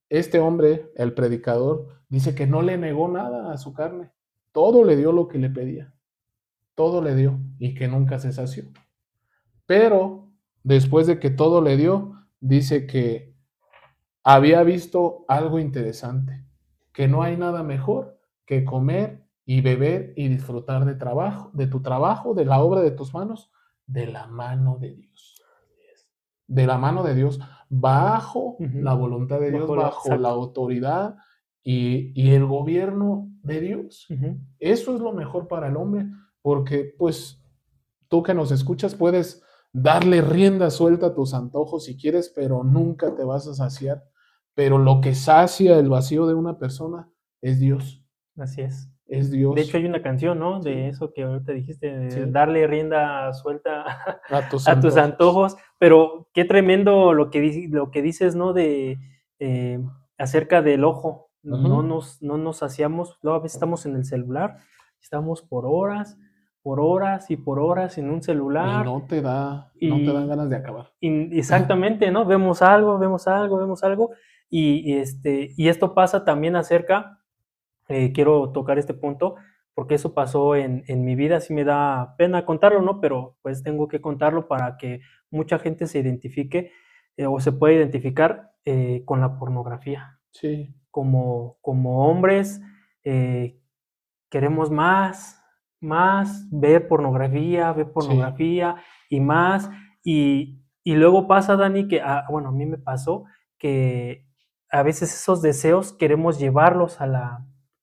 este hombre, el predicador, dice que no le negó nada a su carne. Todo le dio lo que le pedía. Todo le dio y que nunca se sació. Pero después de que todo le dio, dice que había visto algo interesante, que no hay nada mejor que comer y beber y disfrutar de tu trabajo, de la obra de tus manos, de la mano de Dios. De la mano de Dios. bajo Ujú. la voluntad de Dios, Bajo la- bajo la exacto. autoridad y el gobierno de Dios. Ujú. Eso es lo mejor para el hombre, porque pues tú que nos escuchas puedes darle rienda suelta a tus antojos si quieres, pero nunca te vas a saciar. Pero lo que sacia el vacío de una persona es Dios, Así es. es De hecho, Dios. hay una canción, ¿no? De Sí, eso que ahorita dijiste, de sí, darle rienda suelta a tus a tus antojos. antojos, pero qué tremendo lo que dices, ¿no? De eh, acerca del ojo. Ujú. No nos saciamos, luego a veces estamos en el celular, estamos por horas y por horas en un Y celular no te dan y ganas de acabar. exactamente, ¿no? Vemos algo, y esto pasa también acerca, quiero tocar este punto, porque eso pasó en mi vida, sí me da pena contarlo, ¿no? Pero pues tengo que contarlo para que mucha gente se identifique o se pueda identificar con la pornografía. Sí, Como hombres, eh, queremos ver sí, pornografía y más. Y luego pasa, Dani, que, bueno, a mí me pasó que a veces esos deseos queremos llevarlos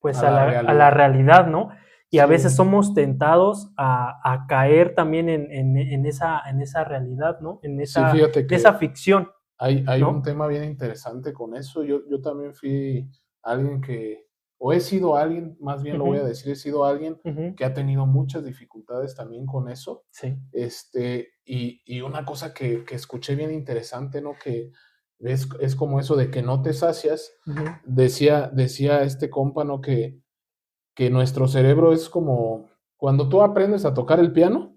pues a la a la realidad. realidad, ¿no? Y a veces Sí, somos tentados a caer también en esa realidad, ¿no? sí, fíjate En esa que ficción, hay un ¿no? tema bien interesante con eso. Yo también fui alguien que, o he sido alguien, más bien lo voy a Ujú, decir, he sido alguien ujú, que ha tenido muchas dificultades también con eso. sí. Y una cosa que escuché bien interesante, ¿no? Que es como eso de que no te sacias. Ujú, Decía este compa, ¿no? Que nuestro cerebro es como cuando tú aprendes a tocar el piano,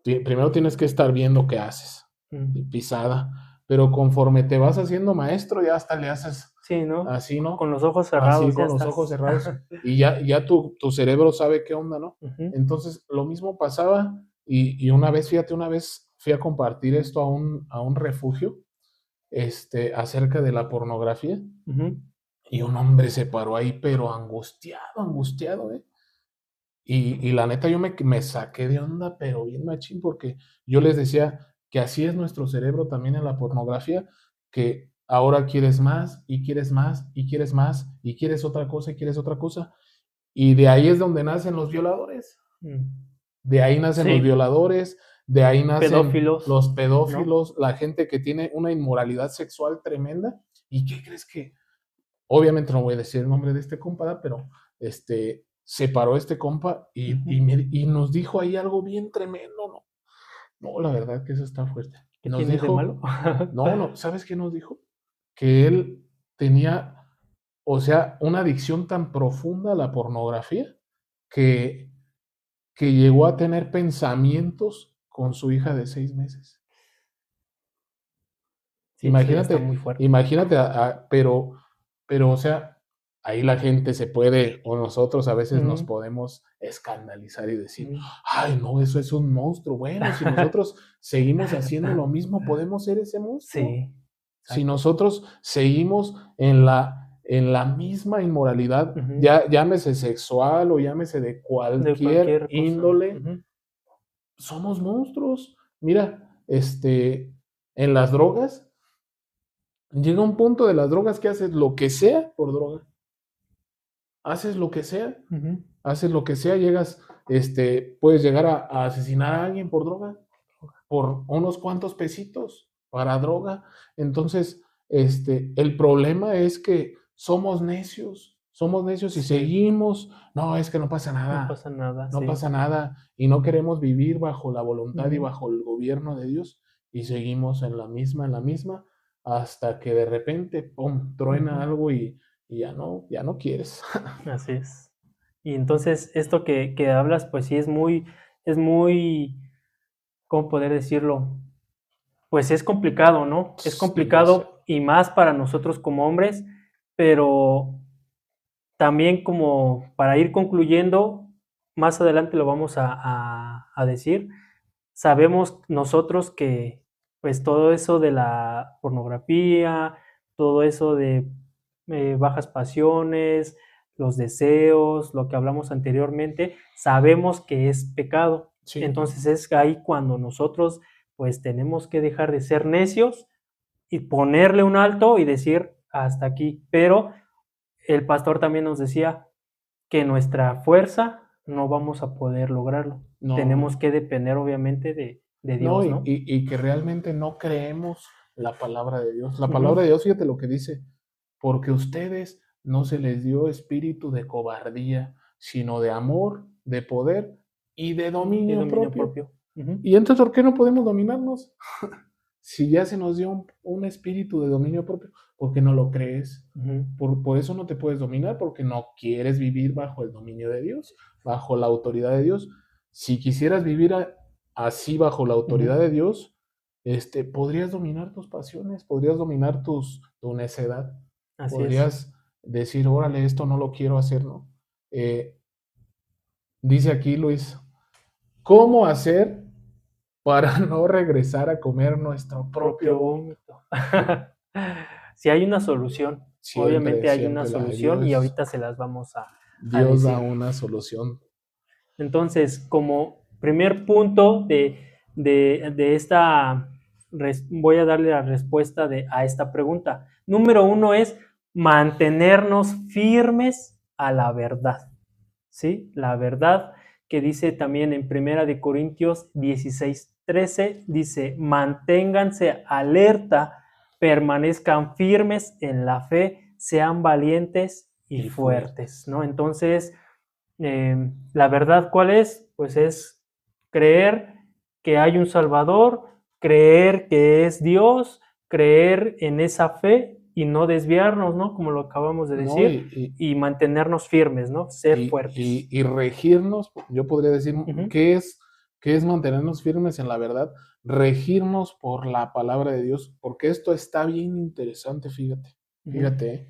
primero tienes que estar viendo qué haces, mm. pisada, pero conforme te vas haciendo maestro, ya hasta le haces Sí, ¿no? así, ¿no? Con los ojos Así cerrados ya con los ojos estás. cerrados y ya tu cerebro sabe qué onda, ¿no? Ujú, Entonces, lo mismo pasaba y una vez, fíjate, una vez fui a compartir esto a un refugio, acerca de la pornografía ujú. y un hombre se paró ahí, pero angustiado, angustiado, ¿eh? Y la neta yo me saqué de onda, pero bien machín, porque yo les decía que así es nuestro cerebro también en la pornografía, que ahora quieres más y quieres más y quieres más y quieres otra cosa y quieres otra cosa. Y de ahí es donde nacen los violadores, Mm. de ahí nacen los Sí, violadores, de ahí nacen pedófilos, los ¿no? pedófilos, la gente que tiene una inmoralidad sexual tremenda. ¿Y qué crees que? Obviamente no voy a decir el nombre de este compa, pero se paró este compa Ujú. y nos dijo ahí algo bien tremendo, ¿no? No, la verdad que eso está fuerte. ¿Qué Nos tiene de malo? dijo, no, ¿sabes qué nos dijo? Que él tenía, o sea, una adicción tan profunda a la pornografía que, que llegó a tener pensamientos con su hija de 6 meses. Sí, eso ya está muy Imagínate, fuerte. imagínate, pero, o sea, ahí la gente se puede, o nosotros a veces nos Ujú, podemos escandalizar y decir, ujú. ay, no, eso es un monstruo. Bueno, si nosotros seguimos haciendo lo mismo, podemos ser ese monstruo. Sí, Si exacto. nosotros seguimos en la misma inmoralidad, Ujú. ya llámese sexual o llámese de De cualquier cualquier cosa. índole, Ujú. somos monstruos. Mira, en las drogas, llega un punto de las drogas que haces lo que sea por droga. Haces lo que sea, Ujú. haces lo que sea, puedes llegar a asesinar a alguien por droga, por unos cuantos pesitos para droga. Entonces, el problema es que somos necios y Sí, seguimos, no, es que no pasa no nada, pasa nada, no sí. pasa nada, y no queremos vivir bajo la voluntad y Ujú, bajo el gobierno de Dios, y seguimos en la misma, hasta que de repente, ¡pum!, truena ujú. algo y ya no quieres. Así es. Y entonces esto que hablas, pues sí es muy, ¿cómo poder decirlo? Pues es complicado, ¿no? Es Demasiado. complicado y más para nosotros como hombres, pero también como para ir concluyendo, más adelante lo vamos a decir, sabemos nosotros que pues todo eso de la pornografía, todo eso de bajas pasiones, los deseos, lo que hablamos anteriormente, sabemos que es pecado. Sí, Entonces es ahí cuando nosotros pues tenemos que dejar de ser necios y ponerle un alto y decir hasta aquí. Pero el pastor también nos decía que nuestra fuerza no vamos a poder lograrlo. No. Tenemos que depender obviamente de No, Dios, ¿no? y que realmente no creemos la palabra de Dios. La Ujú. palabra de Dios, fíjate lo que dice, porque a ustedes no se les dio espíritu de cobardía, sino de amor, de poder y de De dominio dominio propio. propio. Ujú. Y entonces, ¿por qué no podemos dominarnos? Si ya se nos dio un espíritu de dominio propio, porque no lo crees. Ujú. Por eso no te puedes dominar, porque no quieres vivir bajo el dominio de Dios, bajo la autoridad de Dios. Si quisieras vivir así bajo la autoridad de Dios, podrías dominar tus pasiones, podrías dominar tu necedad, Así es. podrías decir, órale, esto no lo quiero hacer, ¿no? Dice aquí Luis, ¿cómo hacer para no regresar a comer nuestro propio vómito? Si hay una solución, Siempre, obviamente hay una siempre la hay. solución y Dios- ahorita se las vamos a Dios da decir. una solución. Entonces, como primer punto de esta, voy a darle la respuesta a esta pregunta. Número 1 es mantenernos firmes a la verdad, ¿sí? La verdad que dice también en 1 Corintios 16:13, dice, manténganse alerta, permanezcan firmes en la fe, sean valientes y fuertes, ¿no? Entonces, la verdad, ¿cuál es? Pues es creer que hay un Salvador, creer que es Dios, creer en esa fe y no desviarnos, ¿no? Como lo acabamos de No, decir, y mantenernos firmes, ¿no? Ser fuertes. y regirnos, yo podría decir, Ujú. ¿qué es mantenernos firmes en la verdad? Regirnos por la palabra de Dios, porque esto está bien interesante, fíjate, ¿eh?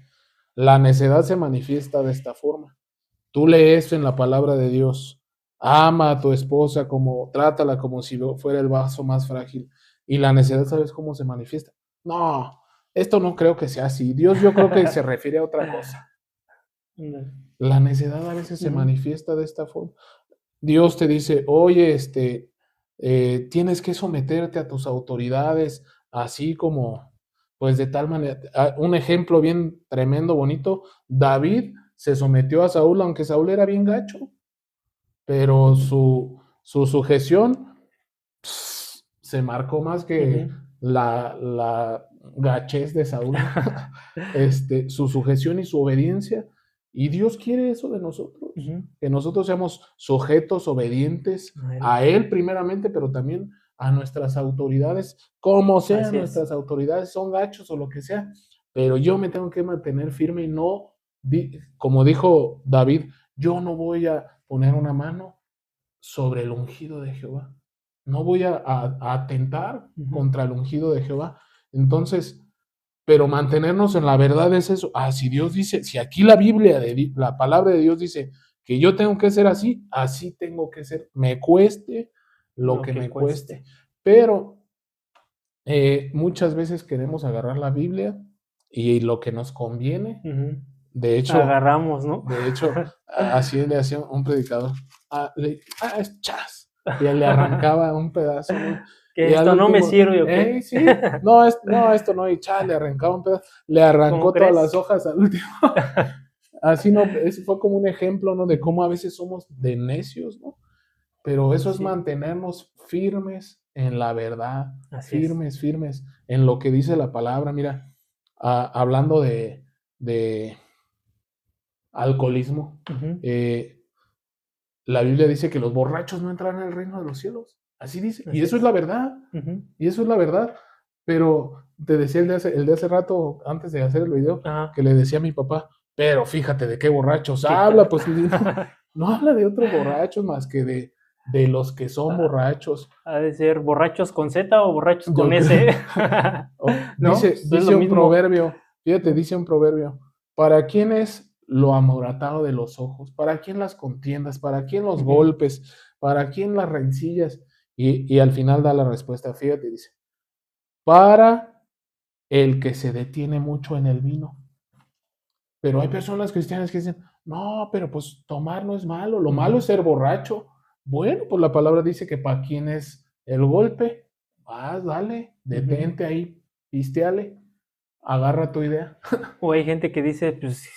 La necedad se manifiesta de esta forma. Tú lees en la palabra de Dios, ama a tu esposa trátala como si fuera el vaso más frágil, y la necedad, ¿sabes cómo se manifiesta? No, esto no creo que sea así. Dios, yo creo que se refiere a otra cosa. La necedad a veces se manifiesta de esta forma. Dios te dice, oye, tienes que someterte a tus autoridades, así como, pues de tal manera. Un ejemplo bien tremendo, bonito, David se sometió a Saúl, aunque Saúl era bien gacho, pero su sujeción se marcó más que la gachez de Saúl. Su sujeción y su obediencia. Y Dios quiere eso de nosotros, que nosotros seamos sujetos, obedientes a Él primeramente, pero también a nuestras autoridades, como sean nuestras autoridades, son gachos o lo que sea, pero yo me tengo que mantener firme y no, como dijo David, yo no voy a poner una mano sobre el ungido de Jehová, no voy a atentar contra el ungido de Jehová. Entonces, pero mantenernos en la verdad es eso. Si Dios dice, si aquí la Biblia, la palabra de Dios dice que yo tengo que ser así, así tengo que ser, me cueste lo que me cueste. Pero muchas veces queremos agarrar la Biblia y lo que nos conviene. De hecho, agarramos, ¿no? De hecho, así le hacía un predicador. Es chas. Y él le arrancaba un pedazo, ¿no? Que y esto no me sirve, ¿o qué? Sí, no, esto no, y le arrancaba un pedazo, le arrancó todas las hojas al último. Así no, ese fue como un ejemplo, ¿no? De cómo a veces somos de necios, ¿no? Pero eso es mantenernos firmes en la verdad, firmes en lo que dice la palabra. Mira, hablando de alcoholismo, la Biblia dice que los borrachos no entrarán en el reino de los cielos. Así dice. Y eso es la verdad. Y eso es la verdad. Pero te decía el de hace rato, antes de hacer el video, que le decía a mi papá, pero fíjate de qué borrachos habla. Pues no habla de otros borrachos más que de los que son borrachos. ¿Ha de ser borrachos con Z o borrachos con S? ¿No? Dice un proverbio, fíjate, dice un proverbio, ¿para quién es lo amoratado de los ojos? ¿Para quién las contiendas? ¿Para quién los golpes? ¿Para quién las rencillas? Y al final da la respuesta, fíjate, dice, para el que se detiene mucho en el vino. Pero hay personas cristianas que dicen, no, pero pues tomar no es malo, lo malo es ser borracho. Bueno, pues la palabra dice que para quién es el golpe, dale, detente ahí pisteale, agarra tu idea. O hay gente que dice, pues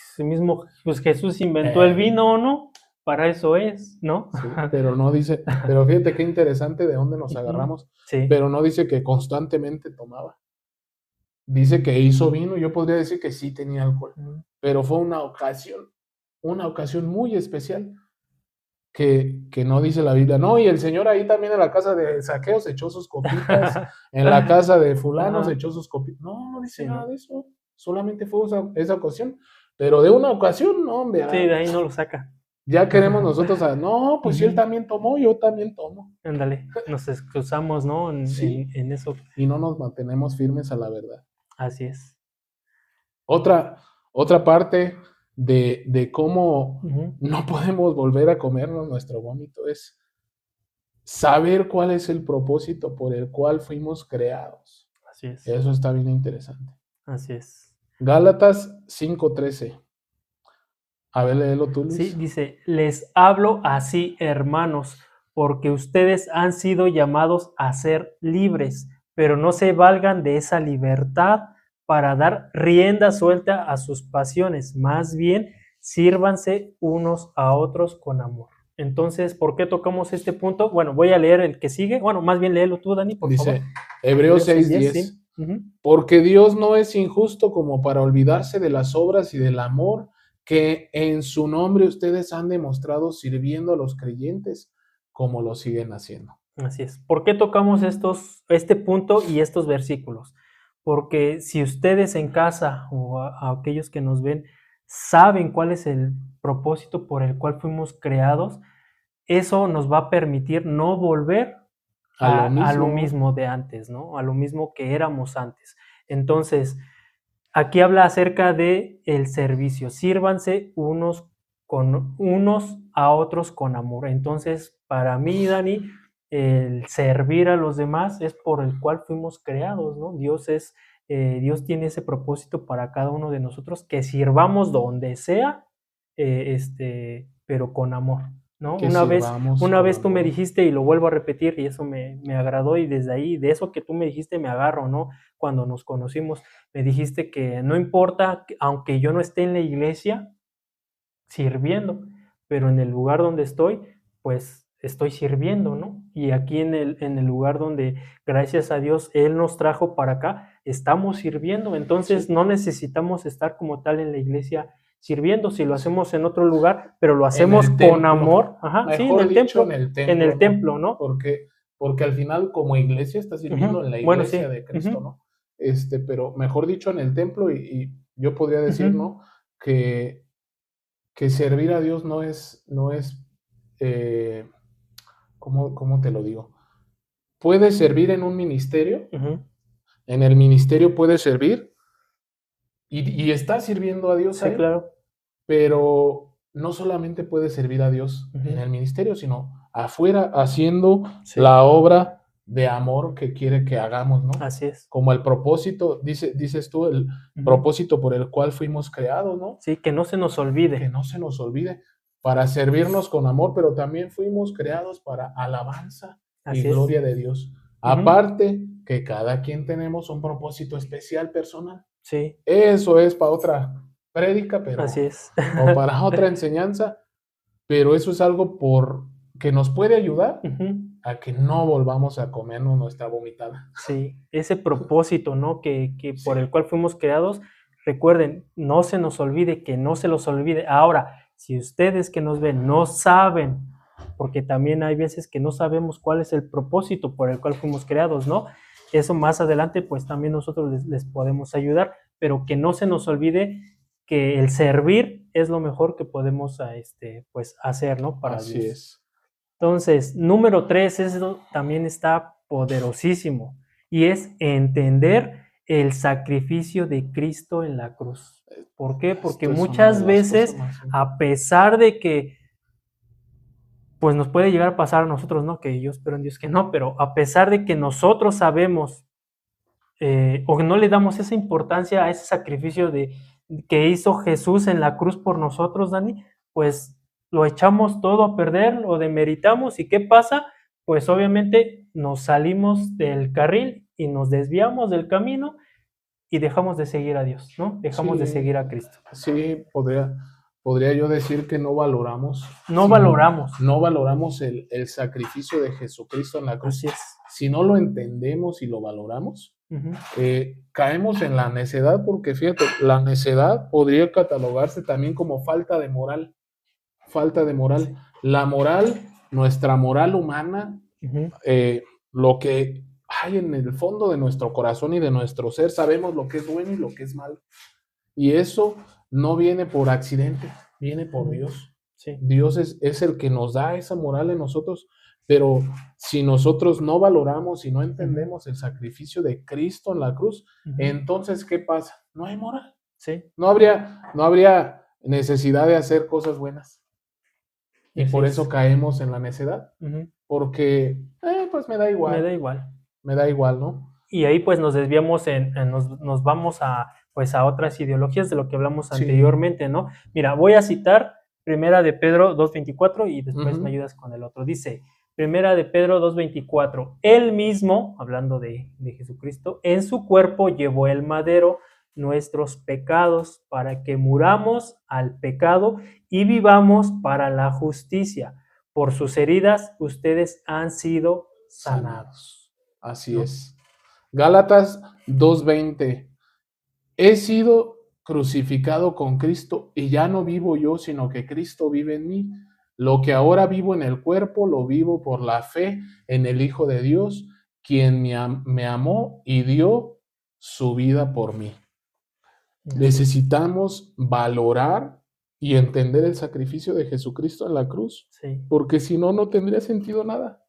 pues Jesús inventó el vino, ¿no? Para eso es, ¿no? Sí, pero no dice, pero fíjate qué interesante de dónde nos Ujú. agarramos, Sí. pero no dice que constantemente tomaba. Dice que hizo vino, yo podría decir que sí tenía alcohol, Ujú. pero fue una ocasión muy especial que no dice la Biblia. No, y el Señor ahí también en la casa de Zaqueo se echó sus copitas, en la casa de fulano se Ajá. echó sus copitas. No dice Sí, nada ¿no? de eso, solamente fue esa ocasión, pero de una ocasión, no, hombre, Sí, de ahí no lo saca. ya queremos nosotros no, pues si él Ujú. también tomó, yo también tomo. Ándale, nos excusamos, ¿no? Sí. En eso. Y no nos mantenemos firmes a la verdad. Así es. Otra parte de cómo Ujú. no podemos volver a comernos nuestro vómito es saber cuál es el propósito por el cual fuimos creados. Así es. Eso está bien interesante. Así es. Gálatas 5:13. A ver, léelo tú, Sí, Luis. dice, les hablo así, hermanos, porque ustedes han sido llamados a ser libres, pero no se valgan de esa libertad para dar rienda suelta a sus pasiones, más bien sírvanse unos a otros con amor. Entonces, ¿por qué tocamos este punto? Bueno, voy a leer el que sigue. Bueno, más bien léelo tú, Dani, por favor. Dice Hebreos 6:10. Sí. Ujú. Porque Dios no es injusto como para olvidarse de las obras y del amor que en su nombre ustedes han demostrado sirviendo a los creyentes como lo siguen haciendo. Así es. ¿Por qué tocamos este punto y estos versículos? Porque si ustedes en casa o a aquellos que nos ven saben cuál es el propósito por el cual fuimos creados, eso nos va a permitir no volver a lo mismo de antes, ¿no? A lo mismo que éramos antes. Entonces, aquí habla acerca de el servicio. Sírvanse unos a otros con amor. Entonces, para mí, Dani, el servir a los demás es por el cual fuimos creados, ¿no? Dios tiene ese propósito para cada uno de nosotros, que sirvamos donde sea, pero con amor, ¿no? Que Una vez sirvamos con tú me amor. dijiste, y lo vuelvo a repetir, y eso me agradó, y desde ahí, de eso que tú me dijiste, me agarro, ¿no? Cuando nos conocimos, me dijiste que no importa, aunque yo no esté en la iglesia sirviendo, pero en el lugar donde estoy, pues estoy sirviendo, ¿no? Y aquí en el lugar donde, gracias a Dios, Él nos trajo para acá, estamos sirviendo. Entonces, Sí. no necesitamos estar como tal en la iglesia sirviendo, si lo hacemos en otro lugar, pero lo hacemos con templo. amor. Ajá, sí, en Mejor el dicho, templo. en el templo, ¿no? Porque al final como iglesia está sirviendo en la Bueno, iglesia sí. de Cristo, Ujú. ¿no? Pero mejor dicho en el templo y yo podría decir, Ujú. ¿no? Que servir a Dios no es, eh, ¿cómo te lo digo? Puedes servir en un ministerio, Ujú. en el ministerio puedes servir y estás sirviendo a Dios Sí, ahí, claro. pero no solamente puedes servir a Dios Ujú. en el ministerio, sino afuera haciendo Sí. la obra de amor que quiere que hagamos, ¿no? Así es. Como el propósito, dices tú, el Ujú. propósito por el cual fuimos creados, ¿no? Sí, que no se nos Que olvide. no se nos olvide, para servirnos con amor, pero también fuimos creados para alabanza y Así es. gloria de Dios. Aparte que cada quien tenemos un propósito especial personal. Sí, Eso es para otra prédica, pero así es. o para otra enseñanza, pero eso es algo que nos puede ayudar Ujú. a que no volvamos a comernos nuestra vomitada. Sí, ese propósito, ¿no? Que por Sí. el cual fuimos creados, recuerden, no se nos olvide, que no se los olvide. Ahora, si ustedes que nos ven no saben, porque también hay veces que no sabemos cuál es el propósito por el cual fuimos creados, ¿no? Eso más adelante, pues también nosotros les podemos ayudar, pero que no se nos olvide que el servir es lo mejor que podemos pues hacer, ¿no? Para Así Dios. es. Entonces, número 3, eso también está poderosísimo, y es entender el sacrificio de Cristo en la cruz. ¿Por qué? Porque Esto es una muchas de las veces, cosas más- a pesar de que, pues nos puede llegar a pasar a nosotros, ¿no? Que yo espero en Dios que no, pero a pesar de que nosotros sabemos o que no le damos esa importancia a ese sacrificio que hizo Jesús en la cruz por nosotros, Dani, pues lo echamos todo a perder, lo demeritamos, ¿y qué pasa? Pues obviamente nos salimos del carril y nos desviamos del camino y dejamos de seguir a Dios, ¿no? Dejamos de Sí, seguir a Cristo. sí, podría yo decir que no valoramos, No valoramos. no valoramos el sacrificio de Jesucristo en la cruz. Así es. Si no lo entendemos y lo valoramos, Ujú. caemos en la necedad, porque fíjate, la necedad podría catalogarse también como falta de moral. Falta de moral. La moral, nuestra moral humana, Ujú. lo que hay en el fondo de nuestro corazón y de nuestro ser, sabemos lo que es bueno y lo que es malo. Y eso no viene por accidente, viene por Dios. Sí. Dios es el que nos da esa moral en nosotros, pero si nosotros no valoramos y no entendemos el sacrificio de Cristo en la cruz, Ujú. entonces, ¿qué pasa? No hay moral. Sí. No habría necesidad de hacer cosas buenas. Y Así por es. eso caemos en la necedad, Ujú. porque, pues me da igual. Me da igual. Me da igual, ¿no? Y ahí pues nos desviamos nos vamos a pues a otras ideologías de lo que hablamos Sí. anteriormente, ¿no? Mira, voy a citar Primera de Pedro 2:24 y después Ujú. me ayudas con el otro. Dice, Primera de Pedro 2:24, Él mismo, hablando de Jesucristo, en su cuerpo llevó el madero nuestros pecados para que muramos al pecado y vivamos para la justicia. Por sus heridas ustedes han sido sanados. Así ¿no? es. Gálatas 2:20. He sido crucificado con Cristo y ya no vivo yo, sino que Cristo vive en mí. Lo que ahora vivo en el cuerpo, lo vivo por la fe en el Hijo de Dios, quien me amó y dio su vida por mí. Necesitamos valorar y entender el sacrificio de Jesucristo en la cruz, Sí, porque si no, no tendría sentido nada.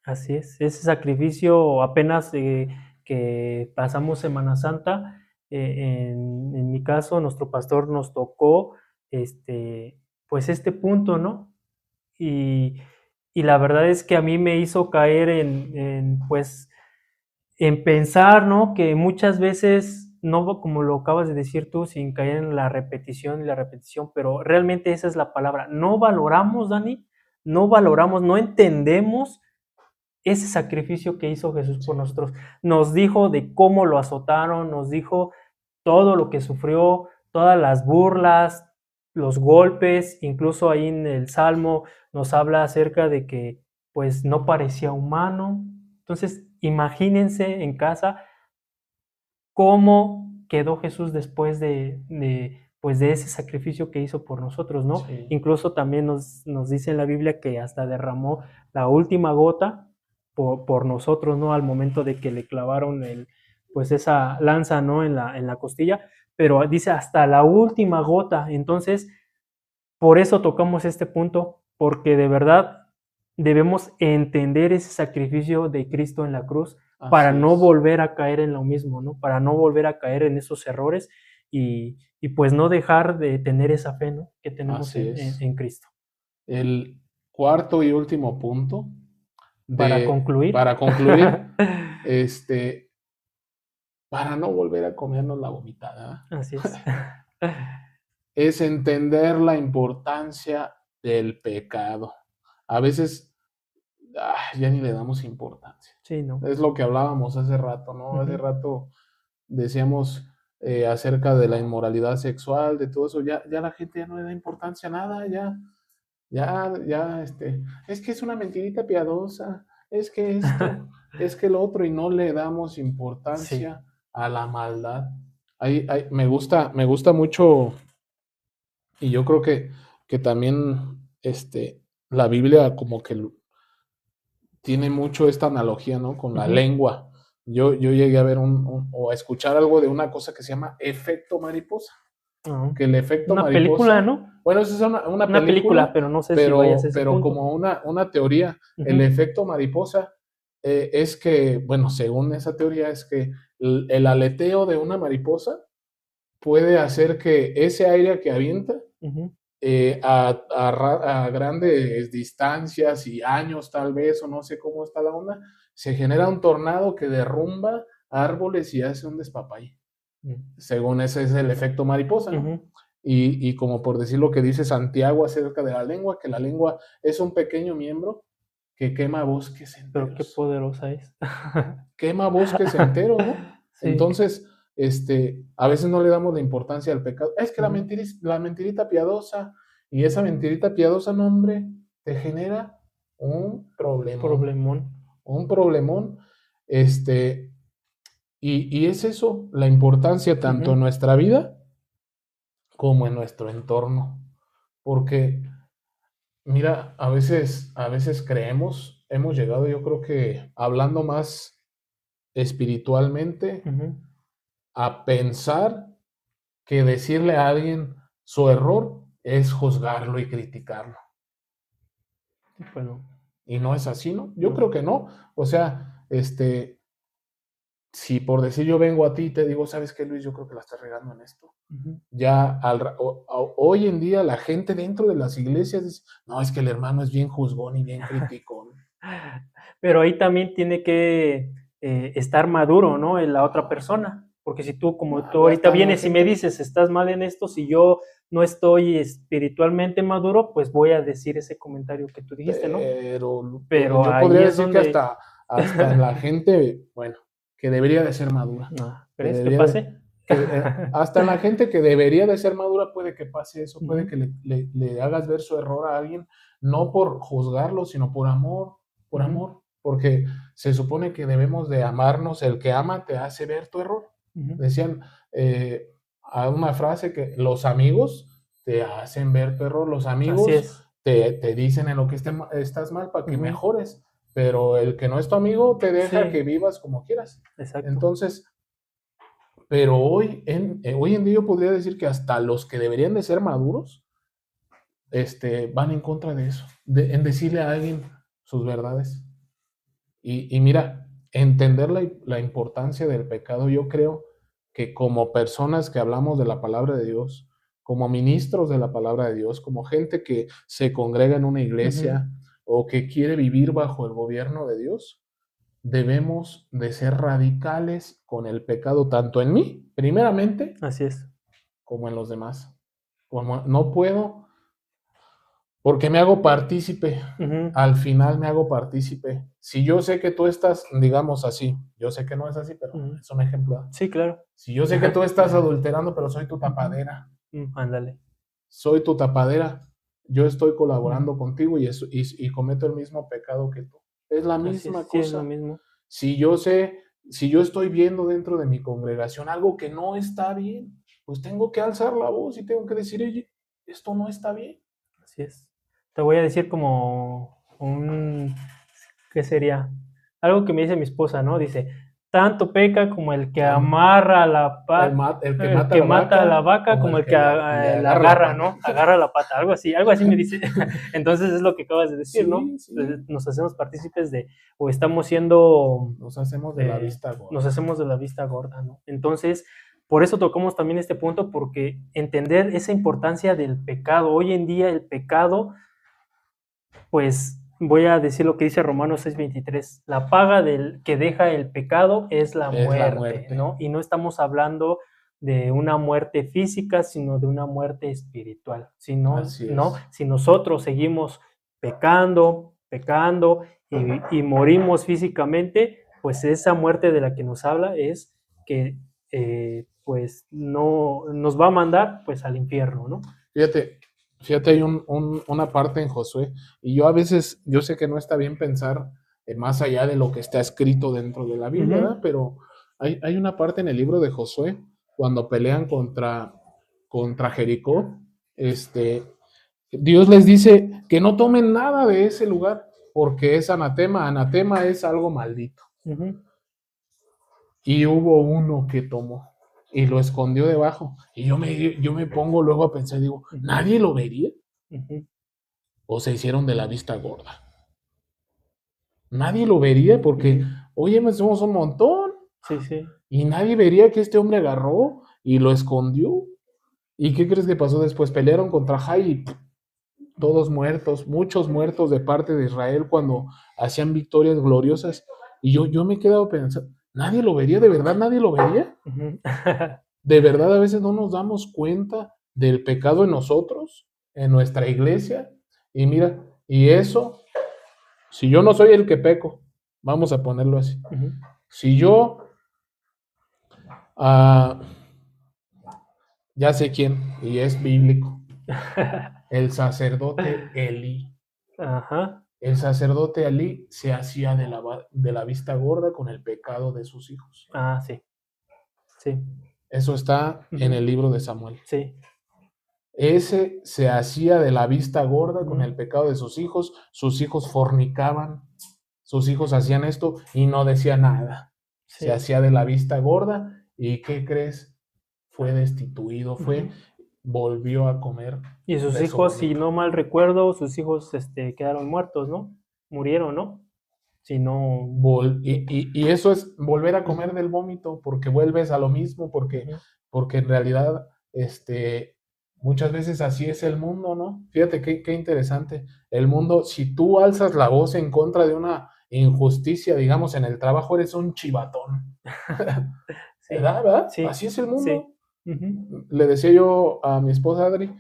así es. Ese sacrificio apenas que pasamos Semana Santa, en mi caso, nuestro pastor nos tocó pues este punto, ¿no? Y, y la verdad es que a mí me hizo caer pues, en pensar, ¿no? Que muchas veces, no como lo acabas de decir tú, sin caer en la repetición y la repetición, pero realmente esa es la palabra. No valoramos, Dani, no valoramos, no entendemos ese sacrificio que hizo Jesús por nosotros. Nos dijo de cómo lo azotaron, nos dijo todo lo que sufrió, todas las burlas, los golpes, incluso ahí en el Salmo nos habla acerca de que pues no parecía humano. Entonces, imagínense en casa cómo quedó Jesús después pues de ese sacrificio que hizo por nosotros, ¿no? Sí. Incluso también nos dice en la Biblia que hasta derramó la última gota por nosotros, ¿no? Al momento de que le clavaron pues esa lanza, ¿no? En la costilla, pero dice hasta la última gota. Entonces, por eso tocamos este punto, porque de verdad debemos entender ese sacrificio de Cristo en la cruz para Así no es. volver a caer en lo mismo, ¿no? Para no volver a caer en esos errores y pues no dejar de tener esa fe, ¿no? Que tenemos Así es. en Cristo. El cuarto y último punto Para concluir. para concluir, para no volver a comernos la vomitada, Así es. es entender la importancia del pecado. A veces ya ni le damos importancia. Sí, ¿no? Es lo que hablábamos hace rato, ¿no? Ujú. Hace rato decíamos acerca de la inmoralidad sexual, de todo eso, ya la gente ya no le da importancia a nada, es que es una mentirita piadosa, es que esto, es que lo otro, y no le damos importancia a la maldad. Me gusta mucho, y yo creo que también la Biblia como que tiene mucho esta analogía, ¿no? Con la Ujú. lengua. Yo llegué a ver o a escuchar algo de una cosa que se llama efecto mariposa. Ah, Que el efecto una mariposa. película, ¿no? Bueno, esa es una Una película, película, pero no sé si vayas a ese pero punto. como una teoría, Ujú. el efecto mariposa es que, bueno, según esa teoría, es que el aleteo de una mariposa puede hacer que ese aire que avienta Ujú. a grandes distancias y años tal vez, o no sé cómo está la onda, se genera un tornado que derrumba árboles y hace un despapalle. Según ese es el efecto mariposa, ¿no? Ujú. Y como por decir lo que dice Santiago acerca de la lengua, que la lengua es un pequeño miembro que quema bosques Pero qué enteros. poderosa es. Quema bosques enteros, ¿no? Sí. Entonces, a veces no le damos la importancia al pecado. Es que Ujú. la mentirita piadosa, y esa mentirita piadosa, no, hombre, te genera un problemón, Problemón. un problemón. Este, y es eso, la importancia tanto en Ujú. nuestra vida como en nuestro entorno. Porque, mira, a veces creemos, hemos llegado, yo creo que hablando más espiritualmente, Ujú. a pensar que decirle a alguien su error es juzgarlo y criticarlo. Bueno, Y no es así, ¿no? Yo no. creo que no. O sea, si por decir yo vengo a ti y te digo, ¿sabes qué, Luis? Yo creo que la estás regando en esto. Ujú. Ya hoy en día la gente dentro de las iglesias dice, no, es que el hermano es bien juzgón y bien criticón. Pero ahí también tiene que estar maduro, ¿no? En la otra persona. Porque si tú, como tú Malo, ahorita hasta la vienes y me gente, dices, estás mal en esto, si yo no estoy espiritualmente maduro, pues voy a decir ese comentario que tú dijiste, ¿no? pero Pero yo ahí podría es decir que donde, hasta en la gente, bueno, que debería de ser madura, no, que ¿crees que debería de, pase? hasta en la gente que debería de ser madura puede que pase eso, puede Ujú. que le hagas ver su error a alguien, no por juzgarlo, sino por Ujú. amor, porque se supone que debemos de amarnos, el que ama te hace ver tu error. Ujú. Decían, hay una frase que los amigos te hacen ver tu error, los Así amigos es. te dicen en lo que estás mal para que Ujú. mejores, pero el que no es tu amigo te deja que Sí, vivas como quieras. exacto. Entonces, pero hoy en día yo podría decir que hasta los que deberían de ser maduros, van en contra de eso, en decirle a alguien sus verdades. Y mira, entender la importancia del pecado, yo creo que como personas que hablamos de la palabra de Dios, como ministros de la palabra de Dios, como gente que se congrega en una Ujú. iglesia o que quiere vivir bajo el gobierno de Dios, debemos de ser radicales con el pecado, tanto en mí, primeramente, Así es. como en los demás. Como no puedo, porque me hago partícipe. Ujú. Al final me hago partícipe. Si yo sé que tú estás, digamos así, yo sé que no es así, pero Ujú. es un ejemplo. ¿Eh? Sí, claro. Si yo sé que tú estás adulterando, pero soy tu Ujú. tapadera, Ándale. soy tu tapadera, yo estoy Ujú. colaborando contigo y cometo el mismo pecado que tú. Es la Así es, misma sí, es lo cosa. mismo. Si yo sé, si yo estoy viendo dentro de mi congregación algo que no está bien, pues tengo que alzar la voz y tengo que decir, oye, esto no está bien. Así es. Te voy a decir como ¿qué sería? Algo que me dice mi esposa, ¿no? Dice, tanto peca como el que Tam- amarra la el que el mata que la mata a la vaca, vaca, como como el el que que le la agarra la agarra, pata. ¿no? Agarra la pata, algo así me dice. Entonces es lo que acabas de decir, ¿no? Sí, sí, Nos hacemos partícipes de, o estamos siendo, nos hacemos de la vista gorda. nos hacemos de la vista gorda, ¿no? Entonces, por eso tocamos también este punto, porque entender esa importancia del pecado. Hoy en día el pecado, pues voy a decir lo que dice Romanos 6:23, la paga del que deja el pecado es la Es la muerte, muerte. ¿no? Y no estamos hablando de una muerte física, sino de una muerte espiritual. Si no, Así no, es. si nosotros seguimos pecando y morimos físicamente, pues esa muerte de la que nos habla es que pues no nos va a mandar pues al infierno, ¿no? Fíjate, fíjate, hay una parte en Josué, y yo a veces, yo sé que no está bien pensar más allá de lo que está escrito dentro de la Biblia, Ujú. ¿verdad? Pero hay una parte en el libro de Josué, cuando pelean contra Jericó, Dios les dice que no tomen nada de ese lugar, porque es anatema, anatema es algo maldito. Ujú. Y hubo uno que tomó y lo escondió debajo. Y yo me pongo luego a pensar, digo, Ujú. ¿nadie lo vería? Ujú. ¿O se hicieron de la vista gorda? Nadie lo vería porque, Ujú. oye, me somos un montón Sí, sí. y nadie vería que este hombre agarró y lo escondió. ¿Y qué crees que pasó después? Pelearon contra Jai y todos muertos, muchos muertos de parte de Israel cuando hacían victorias gloriosas. Y yo me he quedado pensando, ¿nadie lo vería? ¿De verdad nadie lo vería? Ujú. De verdad a veces no nos damos cuenta del pecado en nosotros, en nuestra iglesia. Y mira, y eso, si yo no soy el que peco, vamos a ponerlo así. Ujú. Si yo Ah, ya sé quién, y es bíblico. El sacerdote Elí. Ajá. El sacerdote Elí se hacía de la vista gorda con el pecado de sus hijos. Ah, sí. Sí. Eso está en Ujú. el libro de Samuel. Sí. Ese se hacía de la vista gorda con Ujú. el pecado de sus hijos fornicaban, sus hijos hacían esto y no decía nada. Se Sí. hacía de la vista gorda y ¿qué crees? Fue destituido, Ujú. volvió a comer Y sus de su hijos, si vómito. no mal recuerdo, sus hijos quedaron muertos, ¿no? Murieron, ¿no? Si no. Y eso es volver a comer del vómito, porque vuelves a lo mismo, Ujú. porque en realidad, muchas veces así es el mundo, ¿no? Fíjate qué interesante. El mundo, si tú alzas la voz en contra de una injusticia, digamos, en el trabajo, eres un chivatón. Sí. ¿Verdad? Sí. Así es el Sí. mundo. Ujú. Le decía yo a mi esposa Adri,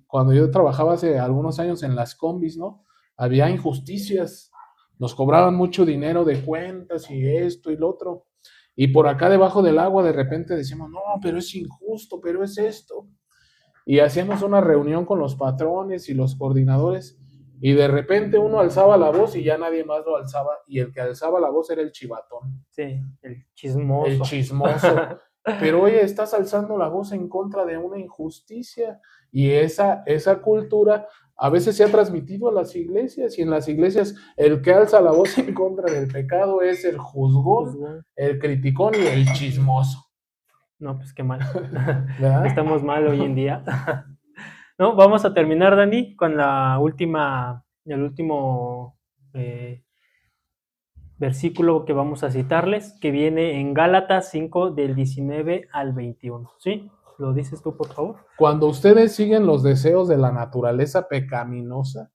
cuando yo trabajaba hace algunos años en las combis, ¿no? Había injusticias, nos cobraban mucho dinero de cuentas y esto y lo otro. Y por acá debajo del agua de repente decíamos, no, pero es injusto, pero es esto. Y hacíamos una reunión con los patrones y los coordinadores y de repente uno alzaba la voz y ya nadie más lo alzaba y el que alzaba la voz era el chivatón, Sí, el el chismoso. chismoso. Pero oye, estás alzando la voz en contra de una injusticia y esa cultura a veces se ha transmitido a las iglesias y en las iglesias el que alza la voz en contra del pecado es el juzgón, Juzgón. el criticón y el chismoso, No, pues qué mal. ¿verdad? Estamos mal hoy en día. No, vamos a terminar, Dani, con el último versículo que vamos a citarles, que viene en Gálatas 5 del 19 al 21. ¿Sí? ¿Lo dices tú, por favor? Cuando ustedes siguen los deseos de la naturaleza pecaminosa,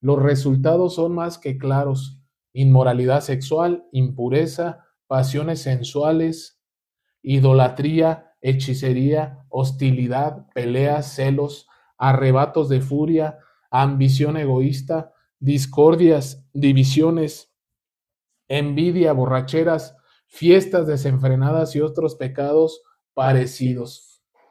los resultados son más que claros: inmoralidad sexual, impureza, pasiones sensuales, idolatría, hechicería, hostilidad, peleas, celos, arrebatos de furia, ambición egoísta, discordias, divisiones, envidia, borracheras, fiestas desenfrenadas y otros pecados parecidos.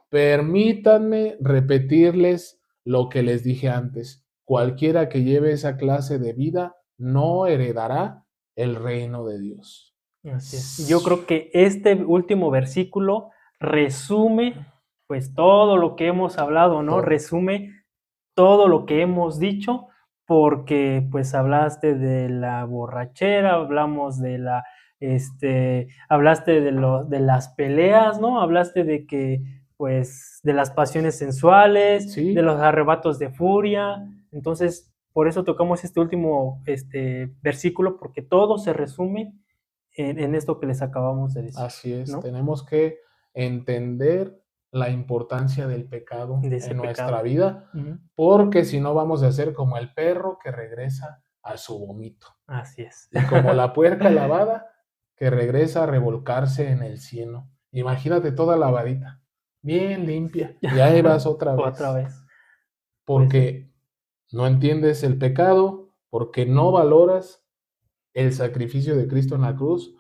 Permítanme repetirles lo que les dije antes: cualquiera que lleve esa clase de vida no heredará el reino de Dios. Así es. Yo creo que este último versículo resume pues todo lo que hemos hablado, ¿no? Todo. Resume todo lo que hemos dicho, porque pues hablaste de la borrachera, hablamos de hablaste de las peleas, ¿no? Hablaste de que pues de las pasiones sensuales, Sí. de los arrebatos de furia. Entonces, por eso tocamos este último versículo, porque todo se resume en esto que les acabamos de decir. Así es, ¿no? tenemos que entender la importancia del pecado De ese en pecado. nuestra vida, Ujú. porque si no vamos a ser como el perro que regresa a su vómito Así es. y como la puerca lavada que regresa a revolcarse en el cieno. Imagínate toda lavadita, bien limpia, y ahí vas otra vez. Otra vez. Porque no entiendes el pecado, porque no valoras el sacrificio de Cristo en la cruz,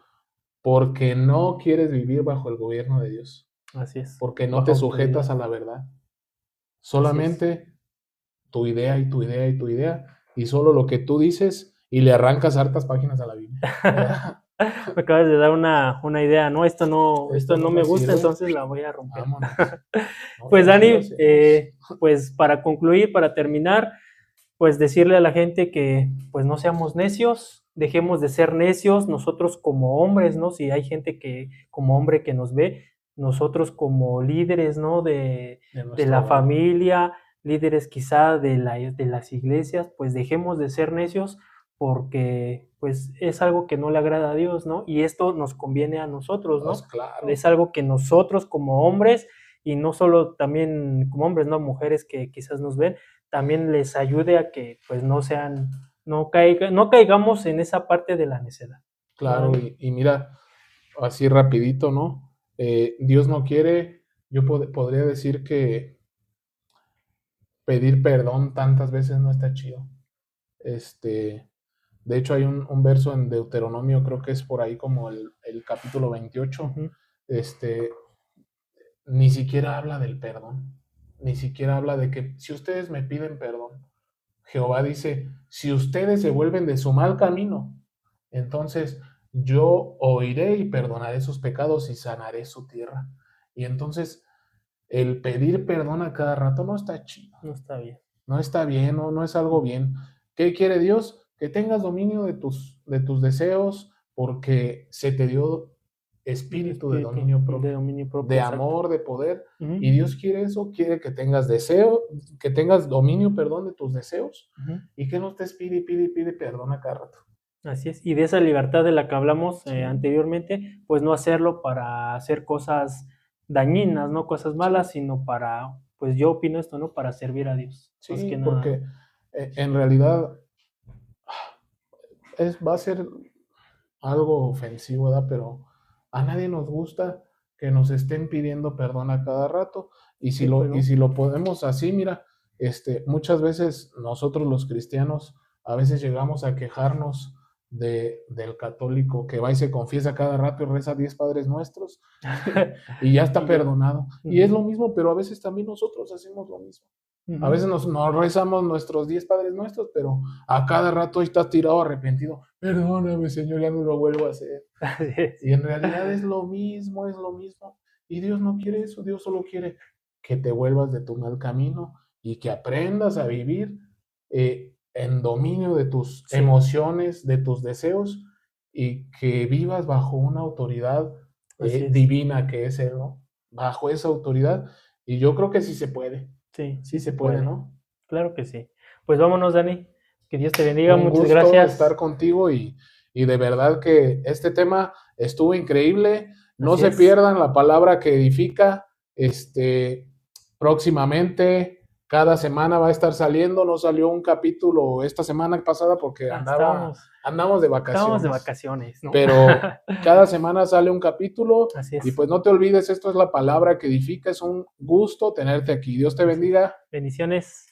porque no quieres vivir bajo el gobierno de Dios, Así es. porque no Bajo te autoridad. sujetas a la verdad. Solamente tu idea y tu idea y tu idea, y solo lo que tú dices, y le arrancas hartas páginas a la Biblia. Me acabas de dar una idea, ¿no? Esto no me gusta, sirve. entonces la voy a romper. Vámonos. No, Pues así lo Dani, hacemos. pues para concluir, para terminar, pues decirle a la gente que pues no seamos necios, dejemos de ser necios nosotros como hombres, ¿no? Si hay gente que como hombre que nos ve, nosotros como líderes, ¿no? De la hogar. familia, líderes quizá de las iglesias, pues dejemos de ser necios, porque pues es algo que no le agrada a Dios, ¿no? Y esto nos conviene a nosotros, ¿no? Pues claro. Es algo que nosotros como hombres, y no solo también como hombres, ¿no? Mujeres que quizás nos ven, también les ayude a que pues no caigamos en esa parte de la necedad. Claro, y mira, así rapidito, ¿no? Dios no quiere, yo podría decir que pedir perdón tantas veces no está chido. De hecho hay un verso en Deuteronomio, creo que es por ahí como el capítulo 28, Uh-huh. ni siquiera habla del perdón, ni siquiera habla de que si ustedes me piden perdón, Jehová dice, si ustedes se vuelven de su mal camino, entonces yo oiré y perdonaré sus pecados y sanaré su tierra. Y entonces el pedir perdón a cada rato no está chido. No está bien. No está bien, no es algo bien. ¿Qué quiere Dios? Que tengas dominio de tus deseos, porque se te dio espíritu de dominio propio, de exacto. amor, de poder. Ujú. Y Dios quiere eso, quiere que tengas que tengas dominio, perdón, de tus deseos, y que no estés pide perdón a cada rato. Así es, y de esa libertad de la que hablamos Sí. anteriormente, pues no hacerlo para hacer cosas dañinas, no cosas malas, sino para, pues yo opino esto, ¿no? Para servir a Dios. Más Sí, que nada. porque en realidad va a ser algo ofensivo, ¿verdad? Pero a nadie nos gusta que nos estén pidiendo perdón a cada rato. Y si, Sí, pues, ¿no? y si lo podemos así, mira, muchas veces nosotros los cristianos a veces llegamos a quejarnos del católico que va y se confiesa cada rato y reza 10 Padres Nuestros y ya está perdonado. Y es lo mismo, pero a veces también nosotros hacemos lo mismo. A veces nos rezamos nuestros 10 Padres Nuestros, pero a cada rato estás tirado arrepentido. Perdóname, Señor, ya no lo vuelvo a hacer. Y en realidad es lo mismo, es lo mismo. Y Dios no quiere eso, Dios solo quiere que te vuelvas de tu mal camino y que aprendas a vivir en dominio de tus emociones, de tus deseos, y que vivas bajo una autoridad divina que es Él, ¿no? Bajo esa autoridad. Y yo creo que sí se puede. Sí se puede, ¿no? Claro que sí. Pues vámonos, Dani. Que Dios te bendiga. Un Muchas gusto gracias. estar contigo y de verdad que este tema estuvo increíble. No Así se es. pierdan la palabra que edifica. Próximamente, cada semana va a estar saliendo. No salió un capítulo esta semana pasada porque andamos de vacaciones. Estábamos de vacaciones, ¿no? Pero cada semana sale un capítulo. Así es. Y pues no te olvides, esto es la palabra que edifica. Es un gusto tenerte aquí. Dios te bendiga. Bendiciones.